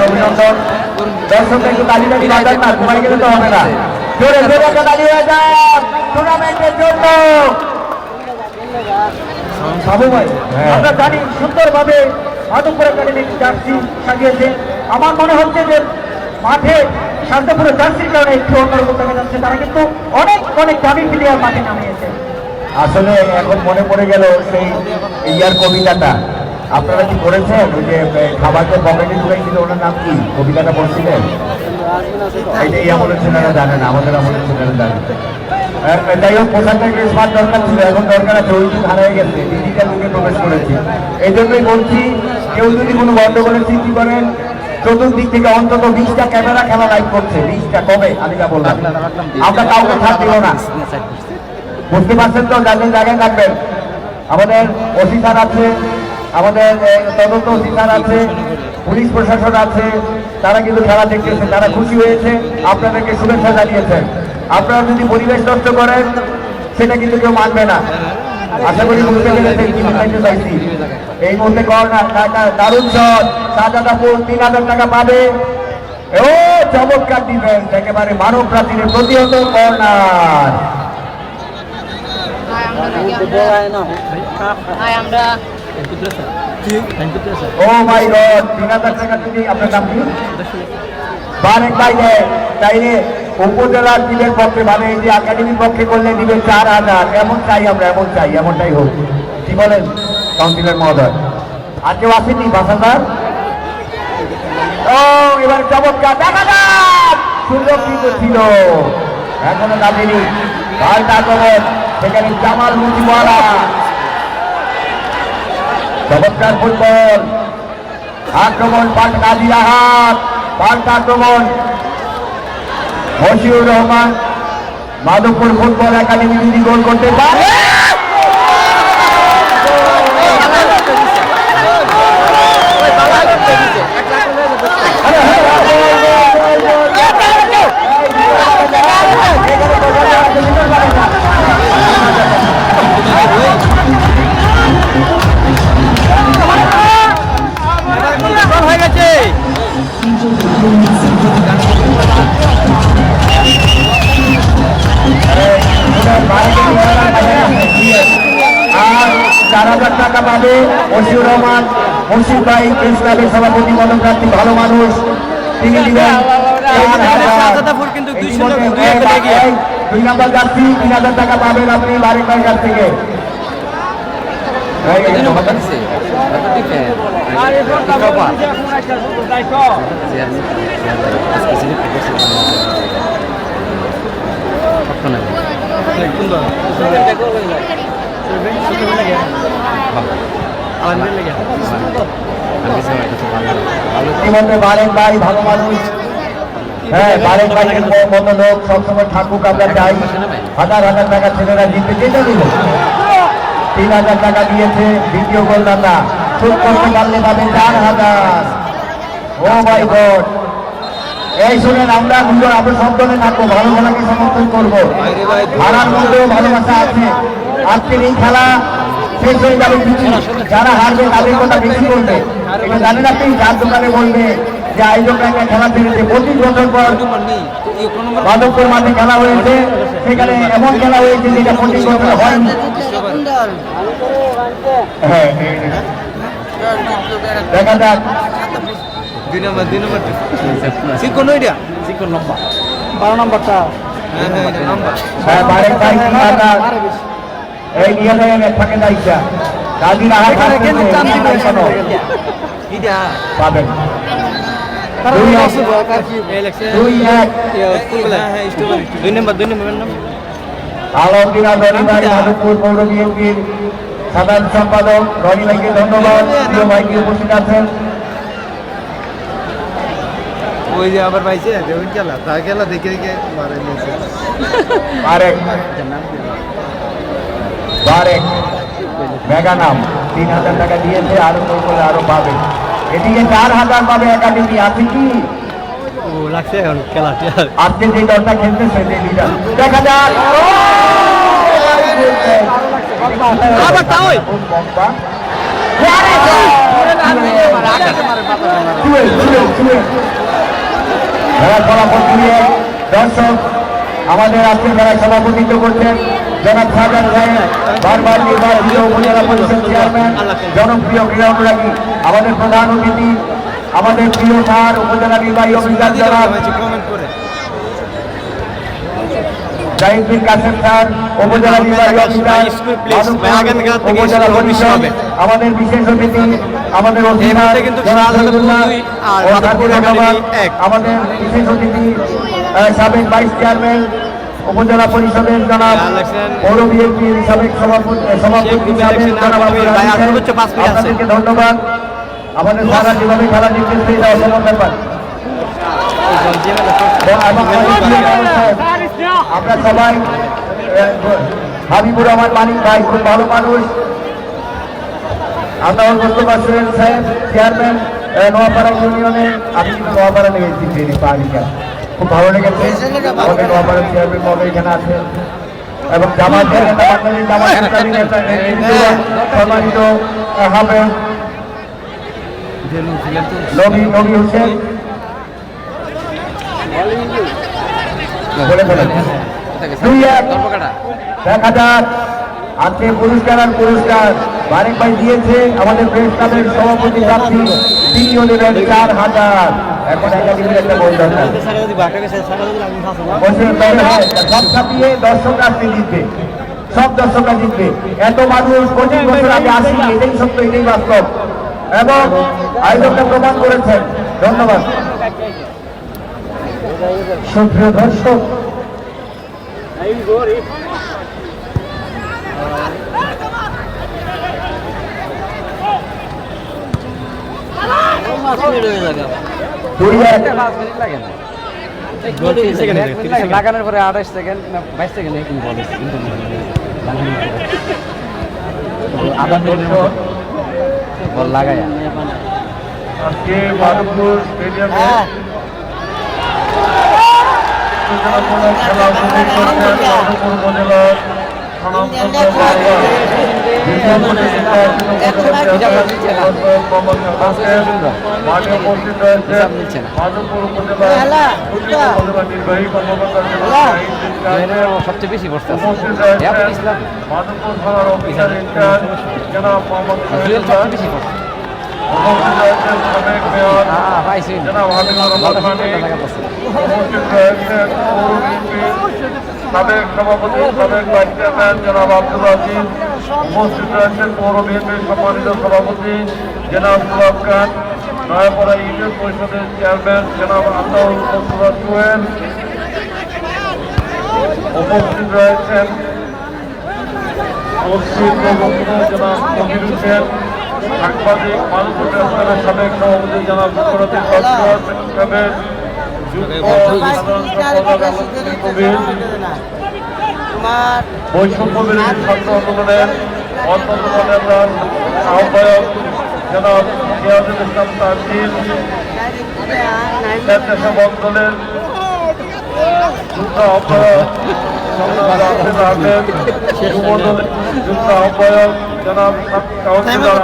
অভিনন্দন। দর্শকরা একটু তালি টালি বাজান না, ঘুমাই গেলে তো হবে না। জোরে জোরে একটা তালি হয়ে যান টুর্নামেন্টের জন্য। বাবু ভাই, হ্যাঁ। আমরা জানি সুন্দরভাবে মাধবপুর একাডেমিক জার্সি সাজিয়েছে। আমার মনে হচ্ছে যে মাঠে শান্তপুরের জার্সির কারণে একটু অন্যরকম দেখা যাচ্ছে। তারা কিন্তু অনেক অনেক দামি প্লেয়ার মাঠে নামিয়েছে। আসলে এখন মনে পড়ে গেল সেই ইয়ার কবিতাটা। আপনারা কি করেছেন? ওই যে খাবারকে পকেটে ঢুকাইছিল, ওনার নাম কি? কবিতাটা পড়ছিলেন? এটা এই আমলের ছেলেরা জানে না, আমাদের আমলের ছেলেরা জানে। যাই হোক, পোশাকটা একটু স্মার্ট দরকার ছিল, এখন দরকার আছে, ওই যুগ হারিয়ে গেছে, ডিজিটাল যুগে প্রবেশ করেছি। এই জন্যই বলছি, কেউ যদি কোনো গন্ডগোলের সৃষ্টি করেন, চতুর্দিক থেকে অন্তত 20টা ক্যামেরা খেলা লাইভ করছে। 20টা কবে? আমি যা বললাম, আমরা কাউকে ছাড় দিব না। বুঝতে পারছেন তো? যাদের জায়গায় থাকবেন। আমাদের ওসি স্যার আছে, আমাদের তদন্ত ওসি স্যার আছে, পুলিশ প্রশাসন আছে, তারা কিন্তু খেলা দেখতেছে, তারা খুশি হয়েছে, আপনাদেরকে শুভেচ্ছা জানিয়েছেন। আপনারা যদি পরিবেশ নষ্ট করেন, সেটা কিন্তু কেউ মানবে না। আশা করি বুঝতে পেরেছেন কি বুঝাইতে চাইছি। এই মুহূর্তে কর্নার, দারুণ শট, শাহজাদাপুর 3,000 টাকা পাবে। ও চমৎকার ডিফেন্স, একেবারে মানব প্রাচীরের প্রতিহত কর্নার। ও মাই গড, 3,000 টাকা যদি আপনার নাম কি? বারেক ভাই দেয়, চাইলে উপজেলার টিমের পক্ষে, মানে এই যে একাডেমির পক্ষে করলে দিবে 4,000। এমন চাই আমরা, এমন চাই, এমনটাই হোক। কি বলেন কাউন্সিলর মহোদয়? আর কেউ আসেনি বাসাদার? ও এবার চমৎকার, দেখা যাক, সুযোগ কিন্তু ছিল, এখনো নামেনি। পাল্টা আক্রমণ, সেখানে জামাল মুজিবওয়ালা। চমৎকার ফুটবল আক্রমণ, পাল্টা কাজী রাহাত, পাল্টা আক্রমণ মশিউর রহমান। মাধবপুর ফুটবল একাডেমি যদি গোল করতে পারে, হয়ে গেছে। বাইরে 4,000 টাকা পাবে মশিউর রহমান মুর্শিদ ভাই প্রেস ক্লাবের সভাপতি পদপ্রার্থী ভালো মানুষ, তিনি দিবেন 4,000। কিন্তু ইতিমধ্যে 2 নম্বর যাত্রী 3,000 টাকা পাবেন আপনি বারেক ভাইয়ের কাছ থেকে। ইতিমধ্যে বারেক ভাই ভালো মানুষ, হ্যাঁ বারেক ভাইয়ের মতো লোক সবসময় থাকুক আমরা চাই। হাজার হাজার টাকা ছেলেরা জিততে যেটা দিল 3,000 টাকা দিয়েছে দ্বিতীয় গোলদাতা, শোধ করতে পারলে পাবে 4,000। ও মাই গড, এই শুনেন আমরা সব দলে থাকবো, ভালো খেলাকে সমর্থন করবো, হারার মধ্যেও ভালোবাসা আছে। আজকের এই খেলা শেষ হয়ে যাবে কিছু, যারা হারবে তাদের কথা বেশি বলবে। এটা জানেন আপনি, যার দোকানে বলবে যে আয়োজকরা একটা খেলা ফেলেছে 25 বছর পর মাধবপুর মাঠে খেলা হয়েছে, সেখানে এমন খেলা হয়েছে যেটা 25 বছর হয়নি। হ্যাঁ, দেখা যাক। 2 নম্বর সিকোন ওইটা সিকোন লম্বা 12 নম্বরটা। হ্যাঁ বারেক ভাই 3,000 এই নিয়ে নেয় থাকে দায়িত্ব কাজী রাহা কেন ইটা পাবেন। 2 নম্বর আলমগীর রনি ভাই মাধবপুর পৌর বিএনপির সাধারণ সম্পাদক রনি ভাইকে ধন্যবাদ, প্রিয় ভাইকে উপস্থিত আছেন। ওই যে আবার পাইছে ওই খেলা তার খেলা দেখে দেখে মারে নিয়েছে বারেক মেগা নাম 3,000 টাকা দিয়েছে, আরো করলে আরো পাবে। এদিকে 4,000 পাবে একাডেমি, আছে কি? ও লাগছে এখন খেলাটি আজকে যে দলটা খেলতেছে যে লিডার, দেখা যাক। আবার তাও খেলার ফলাফল নিয়ে দর্শক আমাদের আজকে খেলায় সভাপতিত্ব করছেন জনাব সাজাদ সাহেব, বারবার নির্বাচিত উপজেলা পরিষদ চেয়ারম্যান, জনপ্রিয় ক্রীড়া অনুরাগী, আমাদের প্রধান অতিথি আমাদের প্রিয় স্যার উপজেলা নির্বাহী অফিসার জনাব জাহিদ কাসেম স্যার, উপজেলা নির্বাহী অফিসার উপজেলা পরিষদ, আমাদের বিশেষ অতিথি আমাদের অধিনায়ক আমাদের বিশেষ অতিথি সাবেক ভাইস চেয়ারম্যান উপজেলা পরিষদের জনাব পৌর বিএনপির সাবেক সভাপতি আপনাদেরকে ধন্যবাদ। আমাদের সারা যেভাবে খেলা জিততেছে এটা অসম্ভব ব্যাপার। আমরা সবাই হাবিবুর রহমান মানিক ভাই খুব ভালো মানুষ, আতাউল মোস্তফা সোহেল সাহেব চেয়ারম্যান নোয়াপাড়া ইউনিয়নে, আমি কিন্তু নোয়াপাড়া লেগেছি ট্রেনে পাহাড়িকা, খুব ভালো লেগেছে। আমাদের নোয়াপাড়া চেয়ারম্যান মহোদয় এখানে আছেন এবং জামাতের নেতা বাঙালির সম্মানিত হাফেজ নবী হোসেন বলে ফেলেন। দেখা যাক আজকে পুরস্কার আর পুরস্কার বারেক ভাই দিয়েছে আমাদের প্রেস ক্লাবের সভাপতি প্রার্থী, তিনি নেবেন 4,000। এখন একাডেমির একটা বই দরকার, সব ছাপিয়ে দর্শকরা আজকে জিতবে, সব দর্শকরা জিতবে। এত মানুষ 25 বছর আগে আসি, এটাই সত্য, এটাই বাস্তব এবং আয়োজকরা প্রমাণ করেছেন। ধন্যবাদ। সুপ্রিয় দর্শক লাগানোর পরে 28 সেকেন্ড না 22 সেকেন্ড কিন্তু বল লাগায় আজকে মাধবপুর স্টেডিয়ামে খেলা উপভোগ করছেন মাধবপুর উপজেলার মাঠে উপস্থিত রয়েছে মাধবপুর উপজেলা নির্বাহী কর্মকর্তা সবচেয়ে বেশি বসতে উপস্থিত রয়েছেন মাধবপুর থানার অফিসার ইনচার্জ জনাব মোহাম্মদ বেশি বসতে উপস্থিত রয়েছেন সাবেক মেয়র জনাব হাবিবুর রহমান মানিক, উপস্থিত রয়েছেন পৌর বিএনপির সাবেক সভাপতি সাবেক ভাইস চেয়ারম্যান জনাব আব্দুল আজিজ, উপস্থিত রয়েছেন পৌর বিএনপির সম্মানিত সভাপতি জনাব গুলাব খান, নয়াপাড়া ইউনিয়ন পরিষদের চেয়ারম্যান জনাব আতাউল কসুরা সোহেল, উপস্থিত রয়েছেন পশ্চিম বঙ্গবন্ধু জনাব কবির হোসেন, সাংবাদিক মাধবপুর ট্রান্সফারের সাবেক সভাপতি জনাব সুকরতি সাহেবের বৈষম্য বিরোধী ছাত্র আন্দোলনের অন্যতম নেতা আহ্বায়ক জনাব জিয়াউল ইসলাম তানভীর, স্বেচ্ছাসেবক দলের যুগ্ম আহ্বায়ক জনাব রাফেদ আহমেদ, যুব দলের যুগ্ম আহ্বায়ক জনাব কাউন্সিলর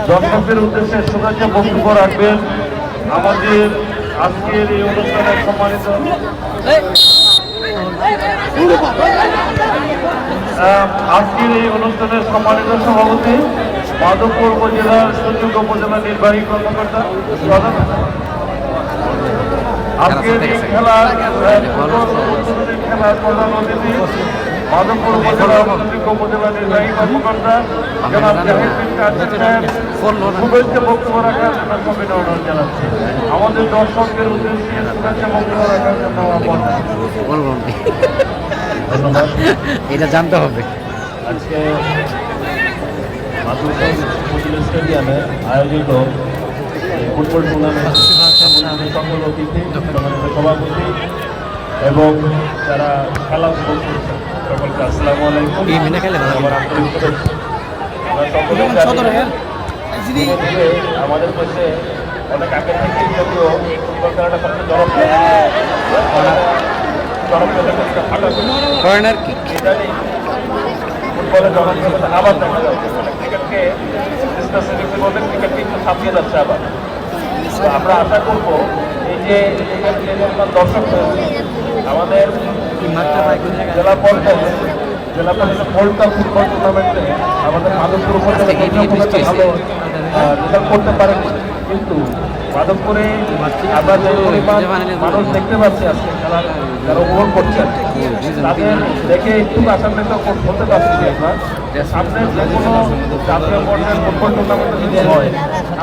দর্শকদের উদ্দেশ্যে শুভেচ্ছা বক্তব্য রাখবেন আমাদের আজকের এই অনুষ্ঠানের সম্মানিত সভাপতি মাধবপুর উপজেলার সুযোগ্য উপজেলা নির্বাহী কর্মকর্তা প্রধান। আজকের এই খেলার প্রধান অতিথি মাধবপুর উপজেলার সুযোগ্য উপজেলা নির্বাহী কর্মকর্তা জনাব জাহিদ বিন কাদের সাহেব শুভেচ্ছা বক্তব্য রাখার জন্য সবিনয় অনুরোধ জানাচ্ছি। আমাদের দর্শকদের উদ্দেশ্যে শুভেচ্ছা বক্তব্য রাখার জন্য ধন্যবাদ। এটা জানতে হবে। আজকে মাধবপুর উপজেলা স্টেডিয়ামে আয়োজিত ফুটবল টুর্নামেন্ট সকল অতিথি সভাপতি এবং যারা খেলা উপভোগ করছেন সকলকে আসসালামু আলাইকুম। আমার আন্তরিক শুভেচ্ছা। আমরা সকলে জানি আমাদের দেশে অনেক আগে থেকে যদিও ফুটবল খেলাটা সবচেয়ে জনপ্রিয়তা ফাটা কর্নার কি ইদানিং ফুটবলের জনপ্রিয়তা আবার দেখা যাচ্ছে, মানে ক্রিকেটকে বলতে ক্রিকেটকে একটু ছাপিয়ে যাচ্ছে আবার। তো আমরা আশা করবো এই যে আপনার দর্শক রয়েছে আমাদের জেলা পর্যায়ে ওয়ার্ল্ড কাপ ফুটবল টুর্নামেন্টে আমাদের মাধবপুর উপজেলা ভালো রেজাল্ট করতে পারেন, কিন্তু মাধবপুরে আমরা যে পরিমাণ মানুষ দেখতে পাচ্ছি আজকে খেলার যারা উপভোগ করছেন তাদের দেখে একটু আশান্বিত হতে পারছি যে আমরা সামনে যে কোনো জাতীয় পর্যায়ের ফুটবল টুর্নামেন্টে যদি হয়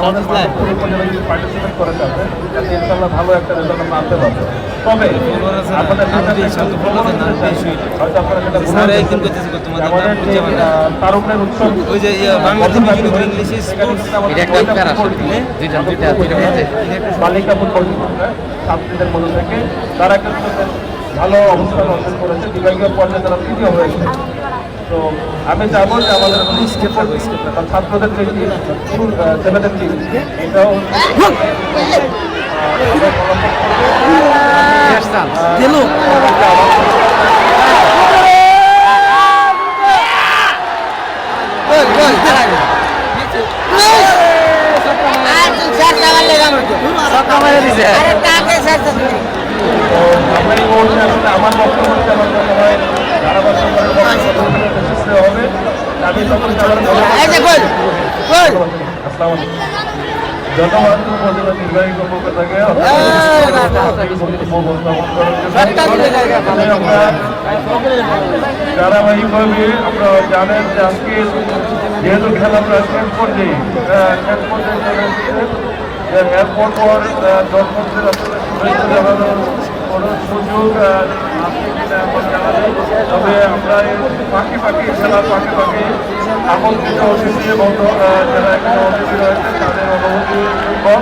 আমাদের মাধবপুর উপজেলা যদি পার্টিসিপেট করে যাবে যাতে ইনশাল্লাহ ভালো একটা রেজাল্ট আমরা আনতে পারবো। তবে আমাদের হয়তো আপনারা সেটা আমাদের যে তারুণ্যের উৎসব বালিকা ফুটবল ছাত্রীদের মধ্যে থেকে তারা কিন্তু ভালো অবস্থান অর্জন করেছে, বিভাগীয় পর্যায়ে তারা তৃতীয় হয়েছে। তো আমি চাইবো যে আমাদের ছাত্রদের যে ছেলেদের টিম এটাও আমার বক্তব্য হবে আমি তখন ধন্যবাদ উপজেলা নির্বাহী কর্মকর্তাকে ধারাবাহিকভাবে আমরা জানেন যে আজকে যেহেতু খেলা প্রায় শেষ পর্যায়ে এরপর পর দর্শকদের আসলে শুভেচ্ছা জানানোর কোনো সুযোগ আছে কিনা আমার জানা নেই। তবে আমরা পাখি খেলার পাখি আমন্ত্রিত অতিথি এবং যারা এখানে অতিথি রয়েছে তাদের অনুভূতি সম্ভব।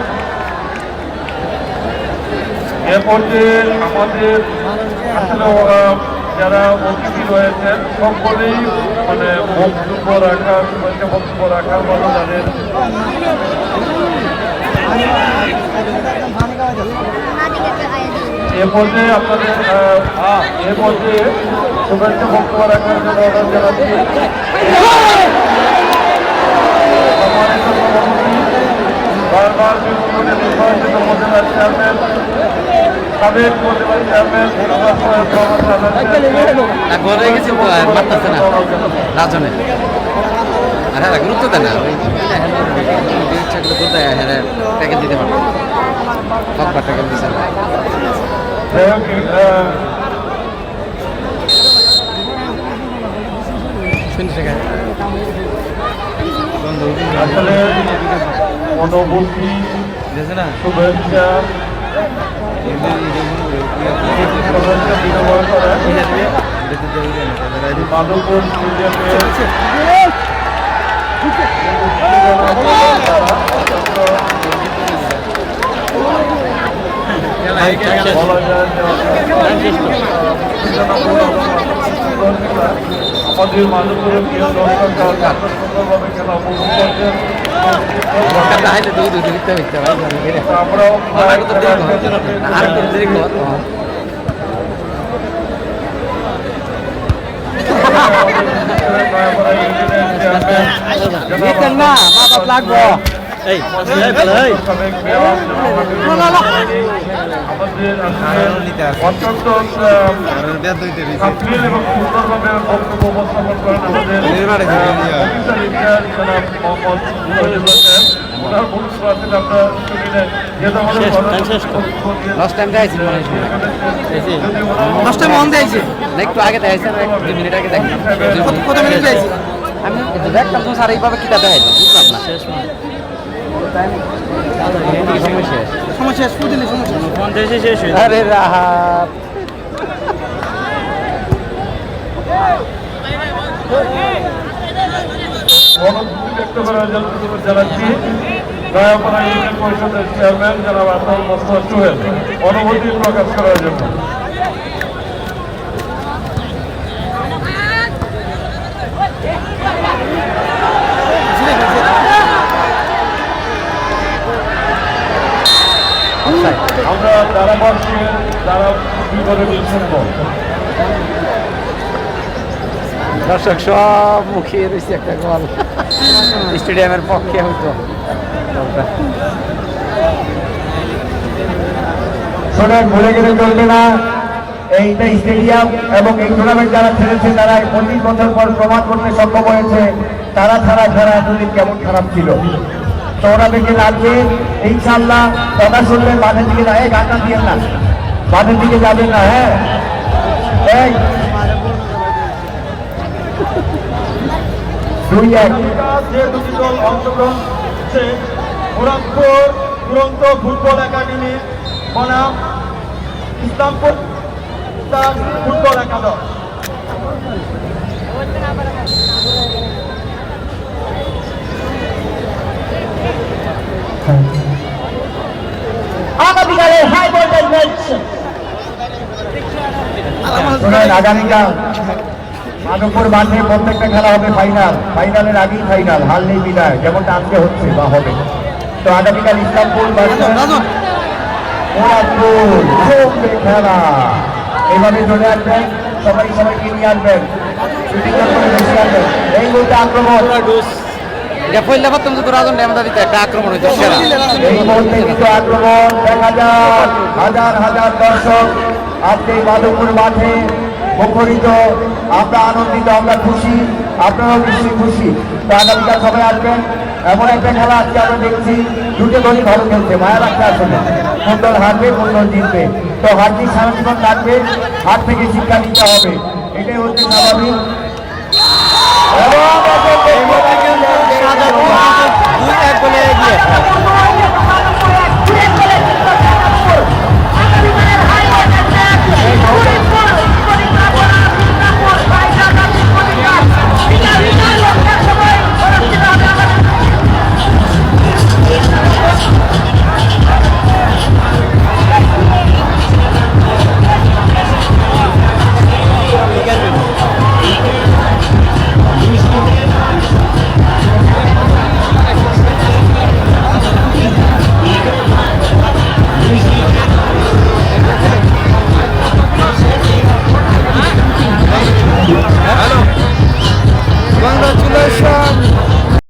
এ পর্যায়ে আমাদের আসলে যারা অতিথি রয়েছেন সকলেই মানে বক্তব্য রাখার শুভেচ্ছা বক্তব্য রাখার মতো তাদের এ পর্যায়ে আপনাদের এ পর্যায়ে শুভেচ্ছা বক্তব্য রাখার জন্য অনুরোধ জানাচ্ছি সম্মানিত সভাপতি, বারবার বিভিন্ন নির্বাচিত উপজেলা চেয়ারম্যান, সাবেক উপজেলা চেয়ারম্যান, ঘরে গেছি মারতেছে না রাজনে আর হ্যাঁ গুরুত্ব দেয় না ইচ্ছা করে করতে হ্যাঁ প্যাকেজ দিতে পারবো সববার প্যাকেজ দিচ্ছে না যাই হোক, শুনছে আসলে অনুভূতি, শুভেচ্ছা শুভেচ্ছা বিনিময় করে মাধবপুর আমাদের মাধবপুরের প্রিয় দর্শক সুন্দরভাবে খেলা উপভোগ করছেন। আমরাও অত্যন্ত সাবলীল এবং সুন্দরভাবে বক্তব্য উপস্থাপন করেন আমাদের অফিসার ইনচার্জ জনাব মোহাম্মদ মুজাহিদুল হোসেন। ওনার বক্তব্য আছে আপনারা শুনলে যেহেতু আমাদের একটু আগে দেখাইছে 2 মিনিট আগে দেখি কত মিনিট দেখাইছে আমি দেখলাম তো স্যার এইভাবে কিটা দেখাইছে বুঝলাম না শেষ সময় শেষ পুদিলে সমস্যা 50 শেষ হয়ে আরে রাহাত অনুভূতি ব্যক্ত করার জন্য জানাচ্ছি দয়াপাড়া ইউনিয়ন পরিষদের চেয়ারম্যান জনাব আব্দুল মোস্তফা সোহেল অনুভূতি প্রকাশ করার জন্য। আমরা ধারাবর্ষে দ্বারা বিপদে শুনবো। দর্শক সব মুখিয়ে রয়েছে একটা গোল স্টেডিয়ামের পক্ষে হয়তো শোনেন, ভুলে গেলে চলবে না, এইটা স্টেডিয়াম এবং এই টুর্নামেন্ট যারা খেলেছে তারা 25 বছর পর প্রমাণ করতে সক্ষম হয়েছে তারা ছাড়া খেলা এতদিন কেমন খারাপ ছিল। তো ওরা বেঁকে লাগবে ইনশাল্লাহ। কথা শুনবেন, মাঠের দিকে না, এই গানটা দিয়ে না, মাঠের দিকে যাবেন না। হ্যাঁ, এই 2-1 যে দুটি দল অংশগ্রহণ করছে মুরাদপুর দুরন্ত ফুটবল একাডেমি বনাম ইসলামপুর ফুটবল একাদশ। আগামীকালে হাই ভোল্টেজ ম্যাচ শোনেন, আগামীকাল মাধবপুর মাঠে প্রত্যেকটা খেলা হবে ফাইনাল, ফাইনালের আগেই ফাইনাল, হারলেই বিদায়, যেমনটা আজকে হচ্ছে বা হবে। তো আগামীকাল ইসলামপুর মুরাদপুর জমবে খেলা। এইভাবে চলে আসবেন, সবাই সবাইকে নিয়ে আসবেন, শুটিং করে বেশি আসবেন। এই মুহূর্তে আক্রমণ, এটা পয়লা প্রথম তো রাজন আমাদের দিতে একটা আক্রমণ হইতো সেরা এই মুহূর্তে কিন্তু আক্রমণ। দেখা যাক, হাজার হাজার দর্শক আজকে এই মাধবপুর মাঠে মুখরিত। আমরা আনন্দিত, আমরা খুশি, আপনারাও নিশ্চয়ই খুশি। তো আগামীকাল সবাই আসবেন। এমন একটা খেলা আজকে আমরা দেখছি, দুটো দলই ভালো খেলছে, মায়া রাখতে আসলে কোন দল হারবে কোন দল জিতবে। তো হারটি সারা জীবন লাগবে, হার থেকে শিক্ষা নিতে হবে, এটাই হচ্ছে স্বাভাবিক। এবং